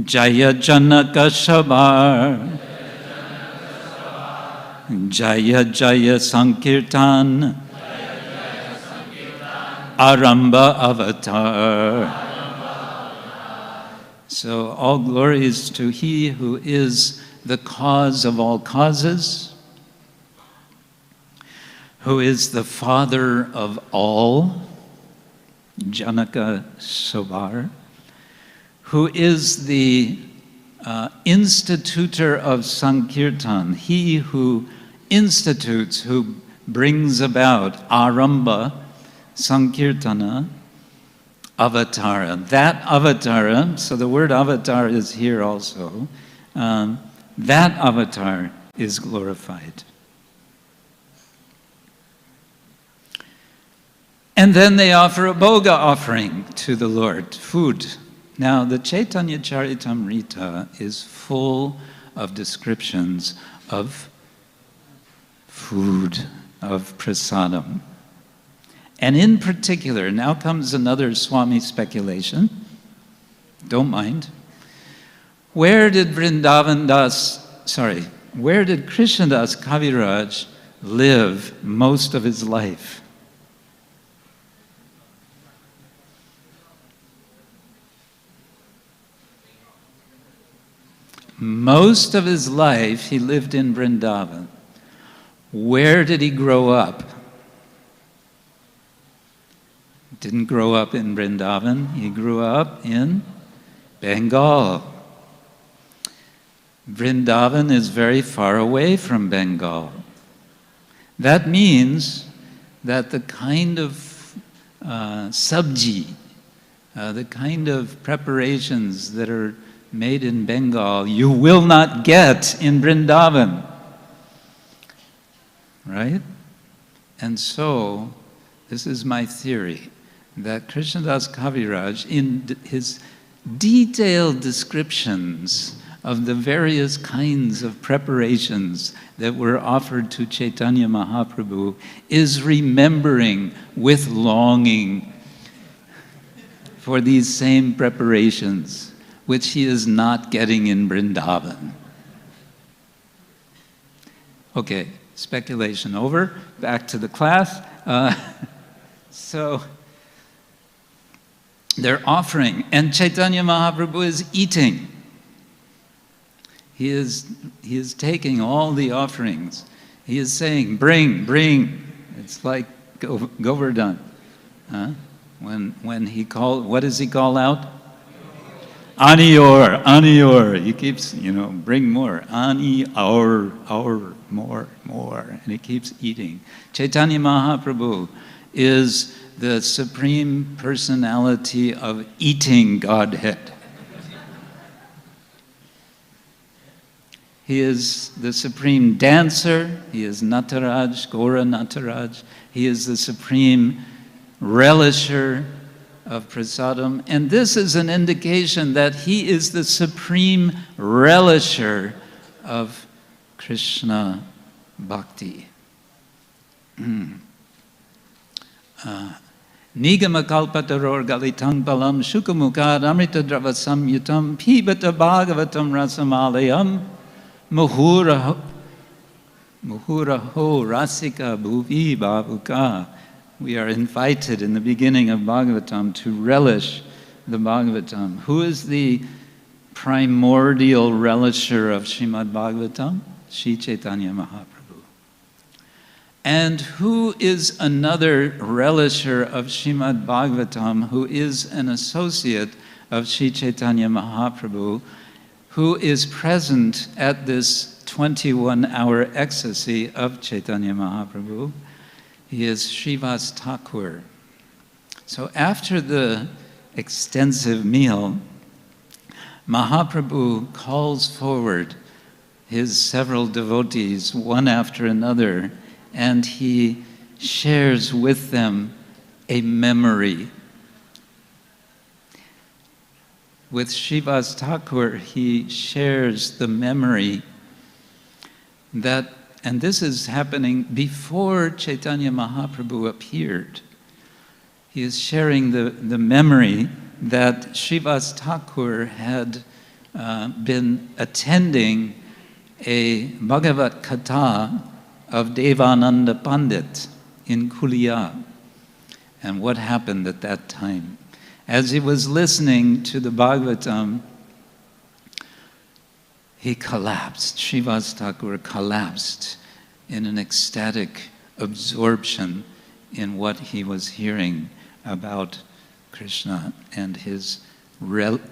Jaya Janaka Sabar, Jaya Jaya Sankirtan Aramba Avatar. So all glories to He who is the cause of all causes, who is the Father of all, Janaka Sabar, who is the institutor of Sankirtan, He who institutes, who brings about Aramba, Sankirtana, Avatara. That Avatara, so the word avatar is here also, that avatar is glorified. And then they offer a bhoga offering to the Lord, food. Now, the Chaitanya Charitamrita is full of descriptions of food, of prasadam. And in particular, now comes another Swami speculation. Don't mind. Where did Krishna Das Kaviraj live most of his life? Most of his life he lived in Vrindavan. Where did he grow up? Didn't grow up in Vrindavan, he grew up in Bengal. Vrindavan is very far away from Bengal. That means that the kind of sabji, the kind of preparations that are made in Bengal, you will not get in Vrindavan. Right? And so, this is my theory, that Krishnadas Kaviraj, in his detailed descriptions of the various kinds of preparations that were offered to Chaitanya Mahaprabhu, is remembering with longing for these same preparations, which he is not getting in Vrindavan. Okay, speculation over. Back to the class. So they're offering, and Chaitanya Mahaprabhu is eating. He is taking all the offerings. He is saying, bring, bring. It's like Govardhan. When he called, what does he call out? Anior, Anior. He keeps, bring more. Ani, our, more. And he keeps eating. Chaitanya Mahaprabhu is the supreme personality of eating Godhead. He is the supreme dancer. He is Nataraj, Gora Nataraj. He is the supreme relisher of prasadam. And this is an indication that he is the supreme relisher of Krishna bhakti. Nigama kalpataror galitang balam shukamukad amrita dravasam yutam pibata bhagavatam rasamalayam muhuraho rasika bhuvi bhavuka we are invited in the beginning of Bhagavatam to relish the Bhagavatam. Who is the primordial relisher of Srimad-Bhagavatam? Sri Chaitanya Mahaprabhu. And who is another relisher of Srimad-Bhagavatam who is an associate of Sri Chaitanya Mahaprabhu, who is present at this 21-hour ecstasy of Chaitanya Mahaprabhu? He is Srivas Thakur. So after the extensive meal, Mahaprabhu calls forward his several devotees, one after another, and he shares with them a memory. With Srivas Thakur, he shares the memory that, and this is happening before Chaitanya Mahaprabhu appeared. He is sharing the memory that Srivas Thakur had been attending a Bhagavat Katha of Devananda Pandit in Kuliya, and what happened at that time. As he was listening to the Bhagavatam, he collapsed. Srivas Thakur collapsed in an ecstatic absorption in what he was hearing about Krishna and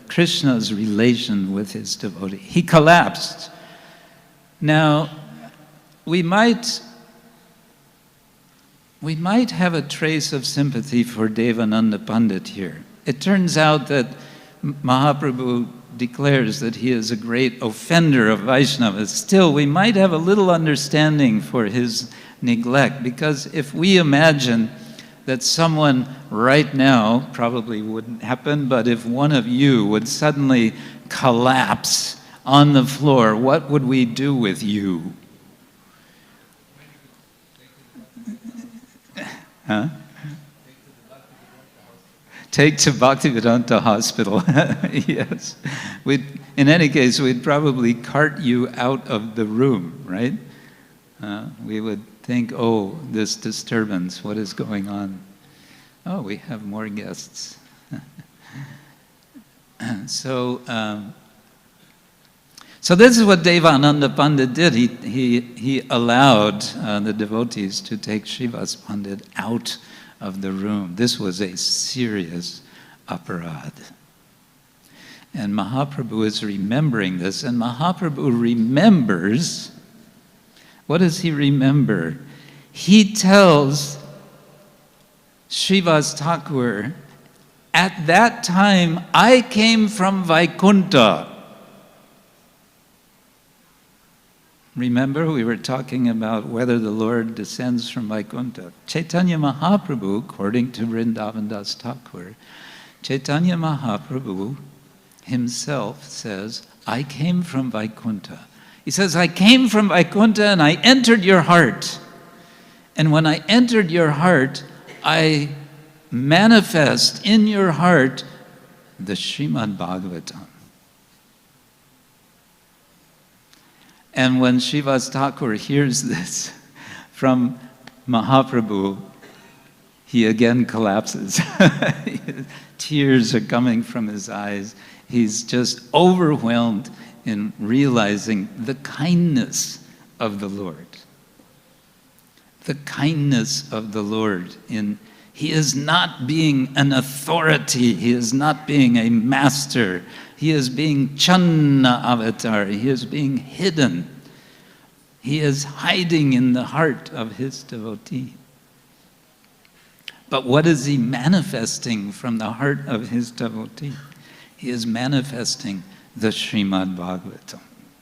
Krishna's relation with his devotee. He collapsed. Now, we might have a trace of sympathy for Devananda Pandit here. It turns out that Mahaprabhu declares that he is a great offender of Vaishnavas. Still, we might have a little understanding for his neglect, because if we imagine that someone right now, probably wouldn't happen, but if one of you would suddenly collapse on the floor, what would we do with you? Huh? Take to Bhaktivedanta Hospital. Yes. In any case, we'd probably cart you out of the room, right? We would think, oh, this disturbance, what is going on? Oh, we have more guests. So this is what Devananda Pandit did. He allowed the devotees to take Srivas Pandit out of the room. This was a serious aparad. And Mahaprabhu is remembering this, and Mahaprabhu remembers. What does he remember? He tells Srivas Thakur, at that time I came from Vaikuntha. Remember, we were talking about whether the Lord descends from Vaikuntha. Chaitanya Mahaprabhu, according to Vrindavan Das Thakur, Chaitanya Mahaprabhu himself says, I came from Vaikuntha. He says, I came from Vaikuntha and I entered your heart. And when I entered your heart, I manifest in your heart the Srimad-Bhagavatam. And when Srivas Thakur hears this from Mahaprabhu, he again collapses. Tears are coming from his eyes. He's just overwhelmed in realizing the kindness of the Lord. The kindness of the Lord. He is not being an authority. He is not being a master. He is being channaḥ avatar. He is being hidden. He is hiding in the heart of his devotee. But what is he manifesting from the heart of his devotee? He is manifesting the Srimad-Bhagavatam,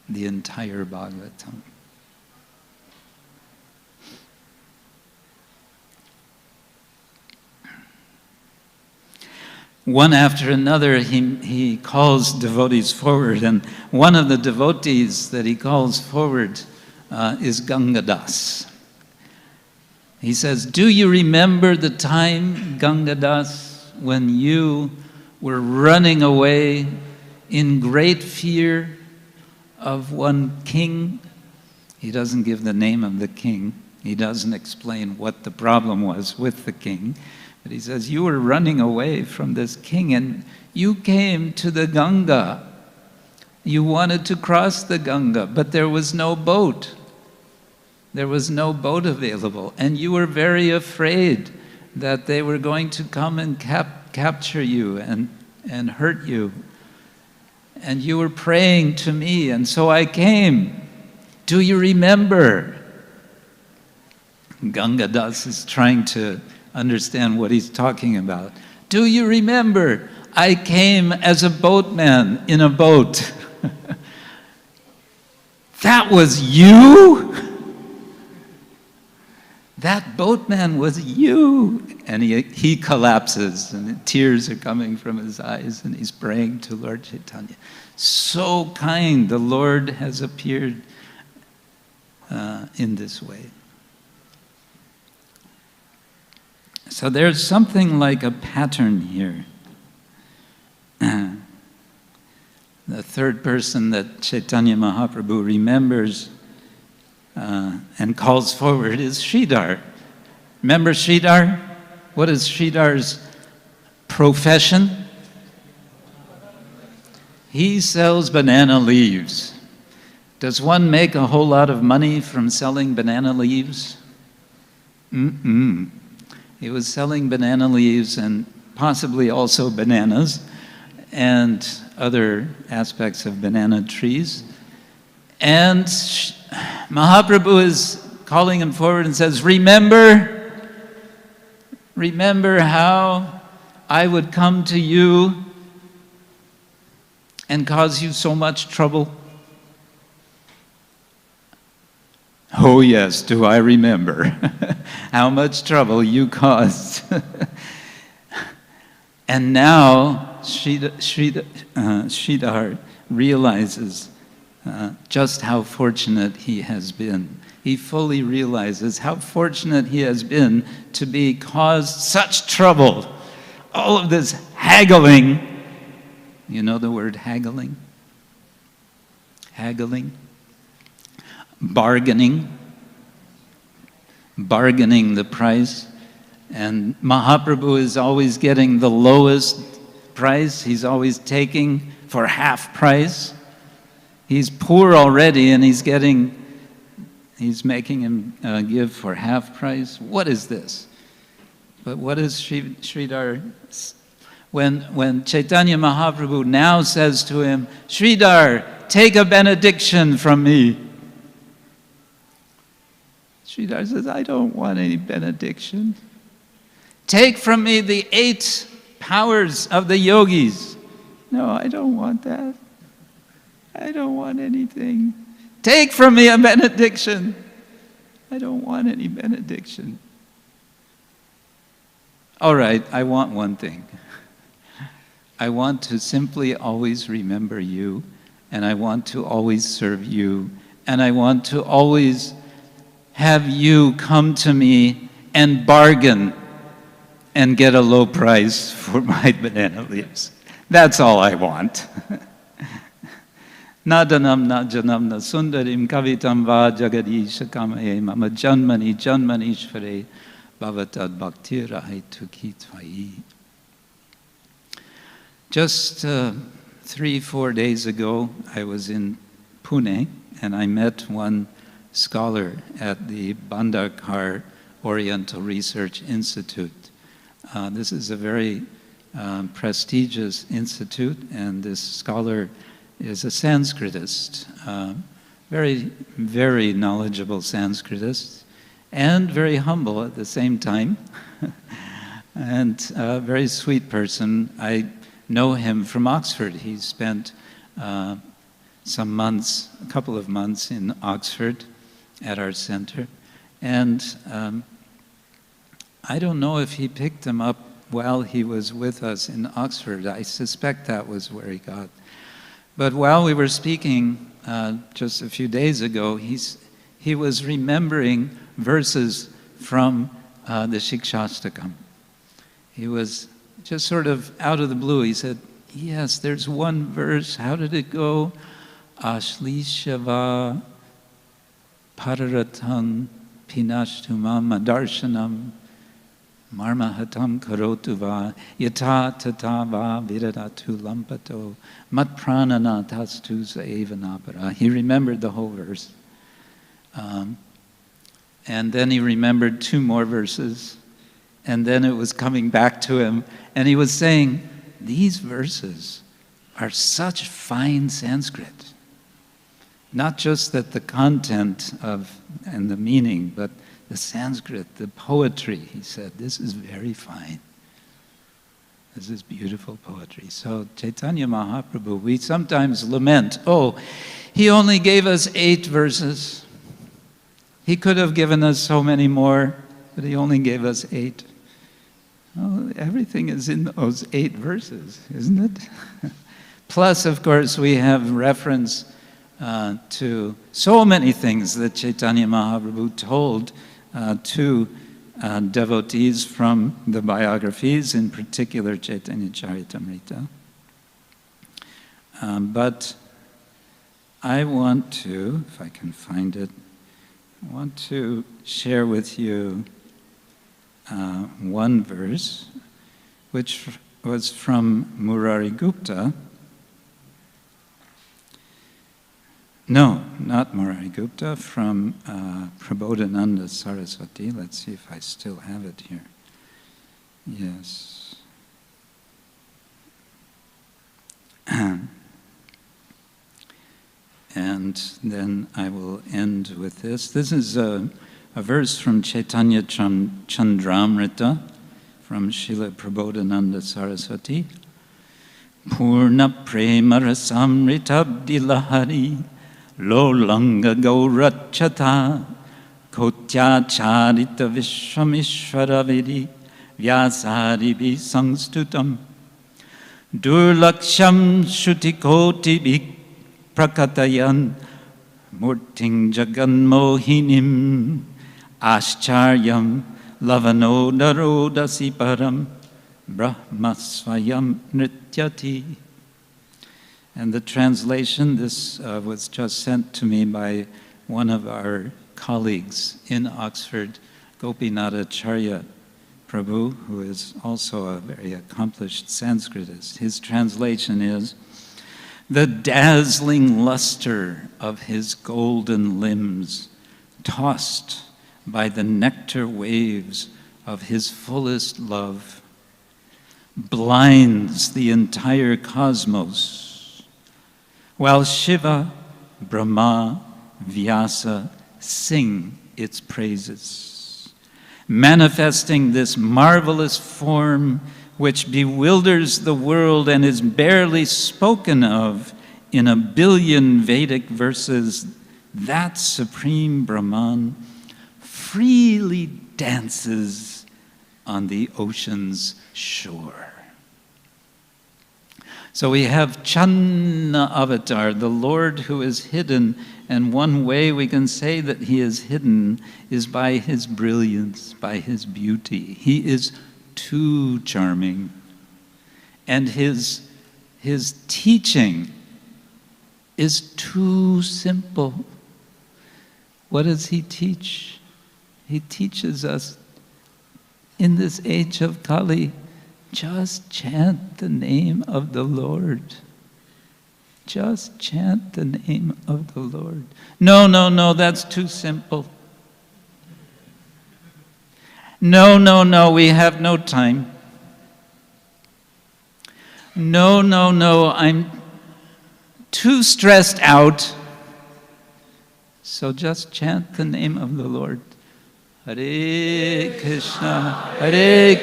the entire Bhagavatam. One after another, he calls devotees forward, and one of the devotees that he calls forward is Gangadas. He says, do you remember the time, Gangadas, when you were running away in great fear of one king? He doesn't give the name of the king. He doesn't explain what the problem was with the king, but he says, you were running away from this king and you came to the Ganga. You wanted to cross the Ganga, but there was no boat. There was no boat available, and you were very afraid that they were going to come and capture you and hurt you. And you were praying to me, and so I came. Do you remember? Ganga Das is trying to understand what he's talking about. Do you remember? I came as a boatman in a boat. That was you? That boatman was you. And he collapses, and tears are coming from his eyes, and he's praying to Lord Chaitanya. So kind, the Lord has appeared in this way. So there's something like a pattern here. The third person that Chaitanya Mahaprabhu remembers and calls forward is Sridhar. Remember Sridhar? What is Sridhar's profession? He sells banana leaves. Does one make a whole lot of money from selling banana leaves? He was selling banana leaves and possibly also bananas and other aspects of banana trees. And Mahaprabhu is calling him forward and says, remember how I would come to you and cause you so much trouble? Oh yes, do I remember how much trouble you caused. And now Sridhar realizes just how fortunate he has been. He fully realizes how fortunate he has been to be caused such trouble. All of this haggling. You know the word haggling? Haggling. Bargaining the price. And Mahaprabhu is always getting the lowest price. He's always taking for half price. He's poor already and he's making him give for half price. What is this? But what is Sridhar? When Chaitanya Mahaprabhu now says to him, Sridhar, take a benediction from me. Sridhar says, I don't want any benediction. Take from me the 8 powers of the yogis. No, I don't want that. I don't want anything. Take from me a benediction. I don't want any benediction. All right, I want one thing. I want to simply always remember you, and I want to always serve you, and I want to always have you come to me and bargain and get a low price for my banana leaves. That's all I want. Nadanam najanam na sundarim kavitam va jagadisha kamaye mama janmani janmanishvare bhavatad bhaktirahai tukhitvai. Just 3-4 days ago, I was in Pune, and I met one scholar at the Bhandarkar Oriental Research Institute. This is a very prestigious institute, and this scholar is a Sanskritist, very, very knowledgeable Sanskritist, and very humble at the same time, and a very sweet person. I know him from Oxford. He spent some months, a couple of months in Oxford at our center, and I don't know if he picked him up while he was with us in Oxford. I suspect that was where he got. But while we were speaking just a few days ago, he was remembering verses from the Shikshastakam. He was just sort of out of the blue. He said, yes, there's one verse. How did it go? Ashlishava pararatang pinashtumam adarshanam marmahatam karotu va yata tata va viradatu lampato matpranana tastu saevanapara. He remembered the whole verse. And then he remembered 2 more verses. And then it was coming back to him. And he was saying, these verses are such fine Sanskrit. Not just that the content of and the meaning, but the Sanskrit, the poetry. He said, this is very fine. This is beautiful poetry. So Chaitanya Mahaprabhu, we sometimes lament, oh, he only gave us 8 verses. He could have given us so many more, but he only gave us 8. Oh, everything is in those 8 verses, isn't it? Plus, of course, we have reference to so many things that Chaitanya Mahaprabhu told to devotees from the biographies, in particular Chaitanya Charitamrita. But I want to, if I can find it, I want to share with you one verse, which was from Murari Gupta. No, not Murari Gupta, from Prabodhananda Saraswati. Let's see if I still have it here. Yes. And then I will end with this. This is a verse from Chaitanya Chandramrita, from Srila Prabodhananda Saraswati. Purna prema rasamritabdi lahari lo langa gaurachata kotya charita vishwamishvara vidi vyasaribi sangstutam durlaksham shutikoti prakatayan murting jagan mohinim ascharyam lavanodarodasi param brahmasvayam nṛ-tyati. And the translation, this was just sent to me by one of our colleagues in Oxford, Gopinathacharya Prabhu, who is also a very accomplished Sanskritist. His translation is, the dazzling luster of his golden limbs, tossed by the nectar waves of his fullest love, blinds the entire cosmos, while Shiva, Brahma, Vyasa sing its praises, manifesting this marvelous form which bewilders the world and is barely spoken of in a billion Vedic verses. That supreme Brahman freely dances on the ocean's shore. So we have Channaḥ avatar, the Lord who is hidden, and one way we can say that he is hidden is by his brilliance, by his beauty. He is too charming, and his teaching is too simple. What does he teach? He teaches us in this age of Kali, just chant the name of the Lord. Just chant the name of the Lord. No, that's too simple. No, we have no time. No, I'm too stressed out. So just chant the name of the Lord. Hare Krishna,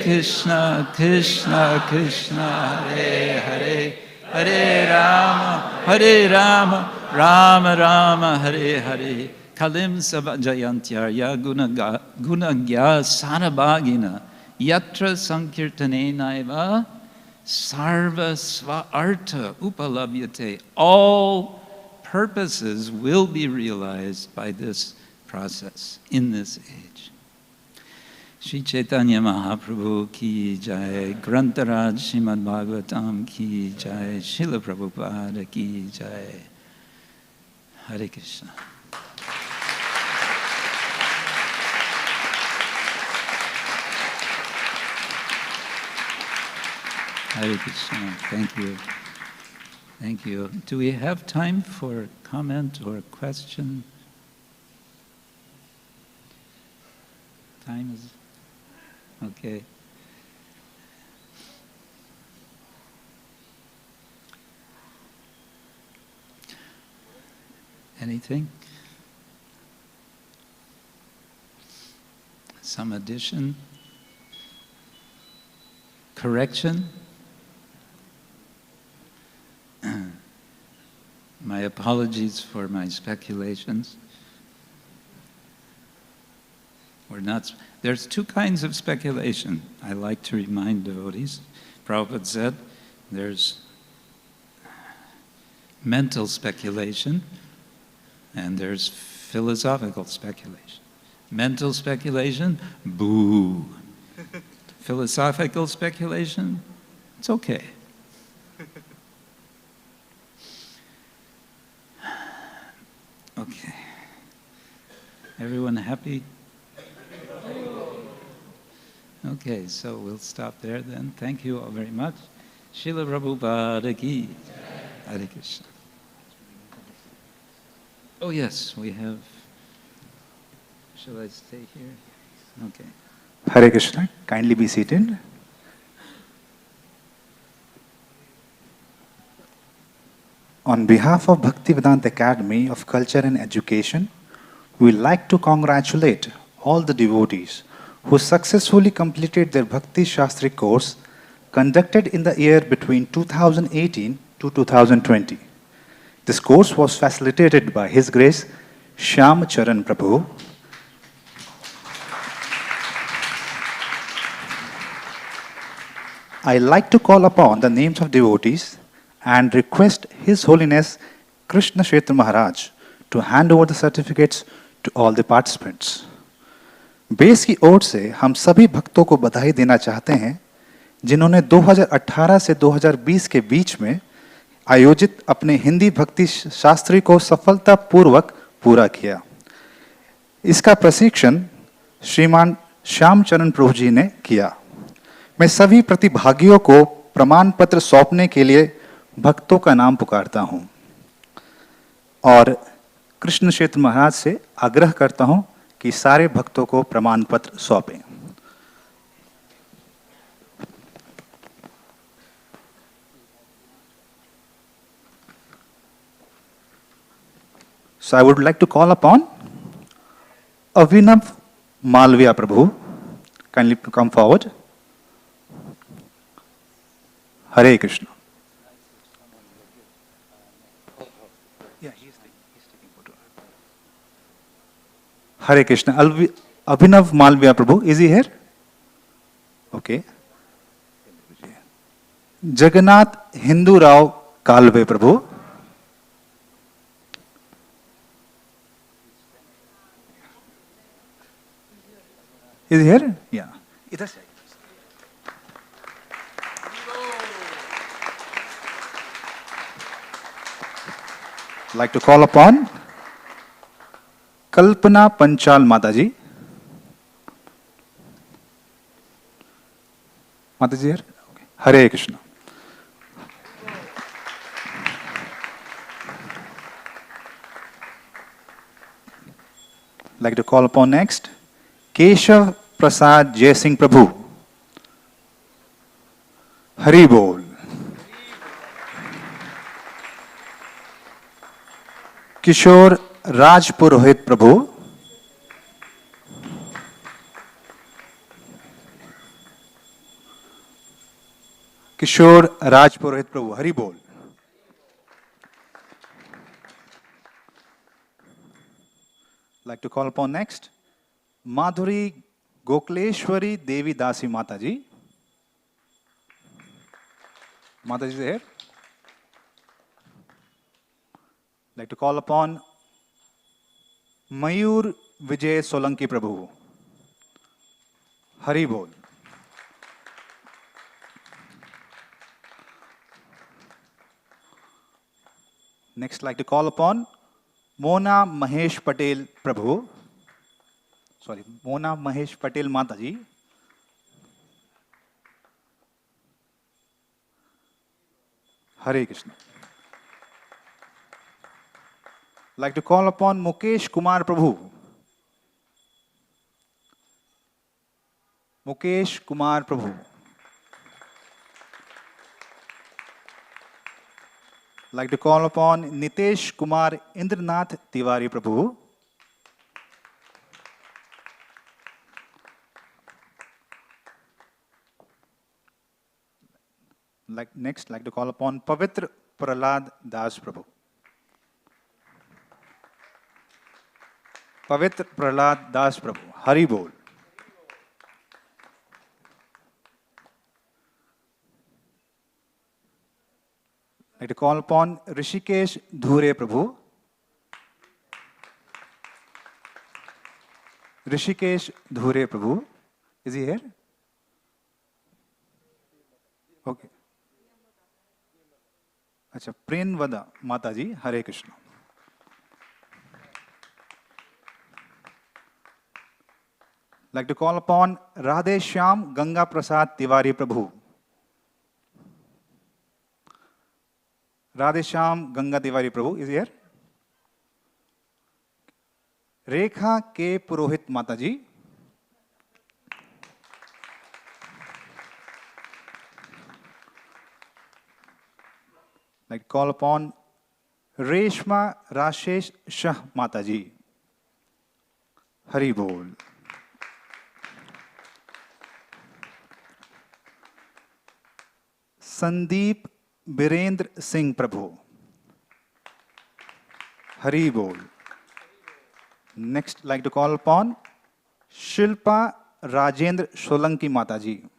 Krishna Krishna, Hare Hare, Hare Rama, Rama Rama, Hare Hare. Kalim Savajayantya Gunagya Sarabhagina Yatra Sankirtanenaiva Sarva Sva-artha Upalabhyate. All purposes will be realized by this process in this age. Shri Chaitanya Mahaprabhu ki jai, Grantaraj Srimad-Bhagavatam ki jai, Srila Prabhupada ki jai. Hare Krishna. Hare Krishna. Thank you. Thank you. Do we have time for comment or question? Time is okay. Anything? Some addition? Correction? My apologies for my speculations. There's two kinds of speculation. I like to remind devotees. Prabhupada said there's mental speculation and there's philosophical speculation. Mental speculation, boo. Philosophical speculation, it's okay. Okay. Everyone happy? Okay, so we'll stop there then. Thank you all very much. Srila Prabhupada ki. Hare Krishna. Oh yes, we have. Shall I stay here? Okay. Hare Krishna. Kindly be seated. On behalf of Bhaktivedanta Academy of Culture and Education, we would like to congratulate all the devotees who successfully completed their Bhakti Shastri course conducted in the year between 2018 to 2020. This course was facilitated by His Grace Shyam Charan Prabhu. I like to call upon the names of devotees and request His Holiness Krishna Kshetra Maharaj to hand over the certificates to all the participants. Base की ओर से हम सभी भक्तों को बधाई देना चाहते हैं जिन्होंने 2018 से 2020 के बीच में आयोजित अपने हिंदी भक्ति शास्त्री को सफलतापूर्वक पूरा किया। इसका प्रशिक्षण श्रीमान श्याम चरण प्रभु जी ने किया। मैं सभी प्रतिभागियों को प्रमाण पत्र सौंपने के लिए भक्तों का नाम पुकारता हूं और कृष्ण क्षेत्र महाराज से आग्रह करता हूं कि सारे भक्तों को प्रमाण पत्र सौंपें। So I would like to call upon Avinav Malviya Prabhu. Kindly come forward. Hare Krishna. Yeah, he's taking photo. Hare Krishna. Abhinav Malviya Prabhu, is he here? Okay. Jagannath Hindu Rao Kalve Prabhu. Is he here? Yeah. Idhar se. Like to call upon Kalpana Panchal Mataji. Mataji here? Okay. Hare Krishna. Like to call upon next Keshav Prasad Jai Singh Prabhu. Hari Bol. किशोर राज पुरोहित प्रभु। किशोर राज पुरोहित प्रभु, हरि बोल। Like to call upon next Madhuri Gokleshwari Devi Dasi Mataji. Mataji is here. Like to call upon Mayur Vijay Solanki Prabhu. Hari Bol. Next, like to call upon Mona Mahesh Patel Prabhu. Sorry, Mona Mahesh Patel Mataji. Hare Krishna. Like to call upon Mukesh Kumar Prabhu. Mukesh Kumar Prabhu. Like to call upon Nitesh Kumar Indranath Tiwari Prabhu. Next, like to call upon Pavitra Prahlad Das Prabhu. Pavitra Prahlad Das Prabhu. Hari Bol. Like to call upon Rishikesh Dhure Prabhu. Rishikesh Dhure Prabhu. Is he here? Okay. Acha, Prenvada Mataji, Hare Krishna. Like to call upon Radhe Shyam Ganga Prasad Tiwari Prabhu. Radhe Shyam Ganga Tiwari Prabhu is here. Rekha K. Purohit Mataji. Like to call upon Reshma Rashesh Shah Mataji. Hari Bol. Sandeep Birendra Singh Prabhu. Hari Bol. Next, like to call upon Shilpa Rajendra Solanki Mataji.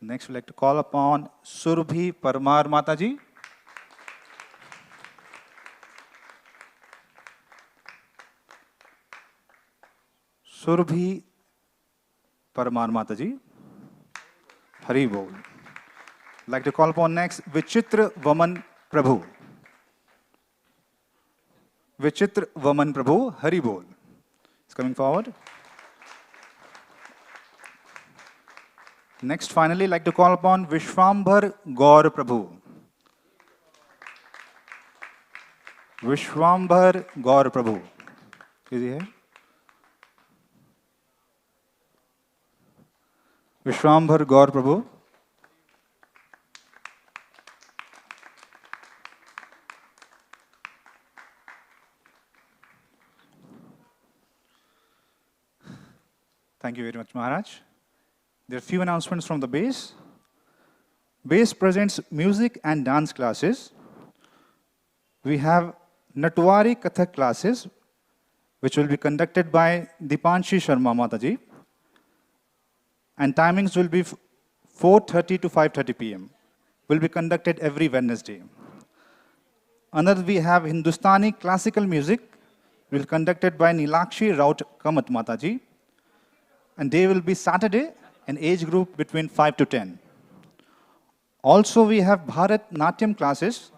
Next, we'd like to call upon Surbhi Parmar Mataji. Surbhi Parmar Mataji. Hari Bol. Like to call upon next Vichitra Vaman Prabhu. Vichitra Vaman Prabhu. Hari Bol. He's coming forward. Next, finally, like to call upon Vishwambhar Gaur Prabhu. Vishwambhar Gaur Prabhu. Is he here? Vishwambhar Gaur Prabhu. Thank you very much, Maharaj. There are few announcements from the base. Base presents music and dance classes. We have Natwari Kathak classes, which will be conducted by Dipanshi Sharma Mataji. And timings will be 4:30 to 5:30 p.m. Will be conducted every Wednesday. Another, we have Hindustani classical music, will be conducted by Nilakshi Raut Kamat Mataji. And they will be Saturday, an age group between 5 to 10. Also, we have Bharat Natyam classes,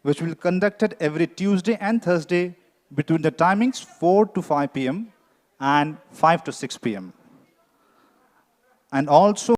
which will be conducted every Tuesday and Thursday between the timings 4 to 5 p.m. and 5 to 6 p.m. And also,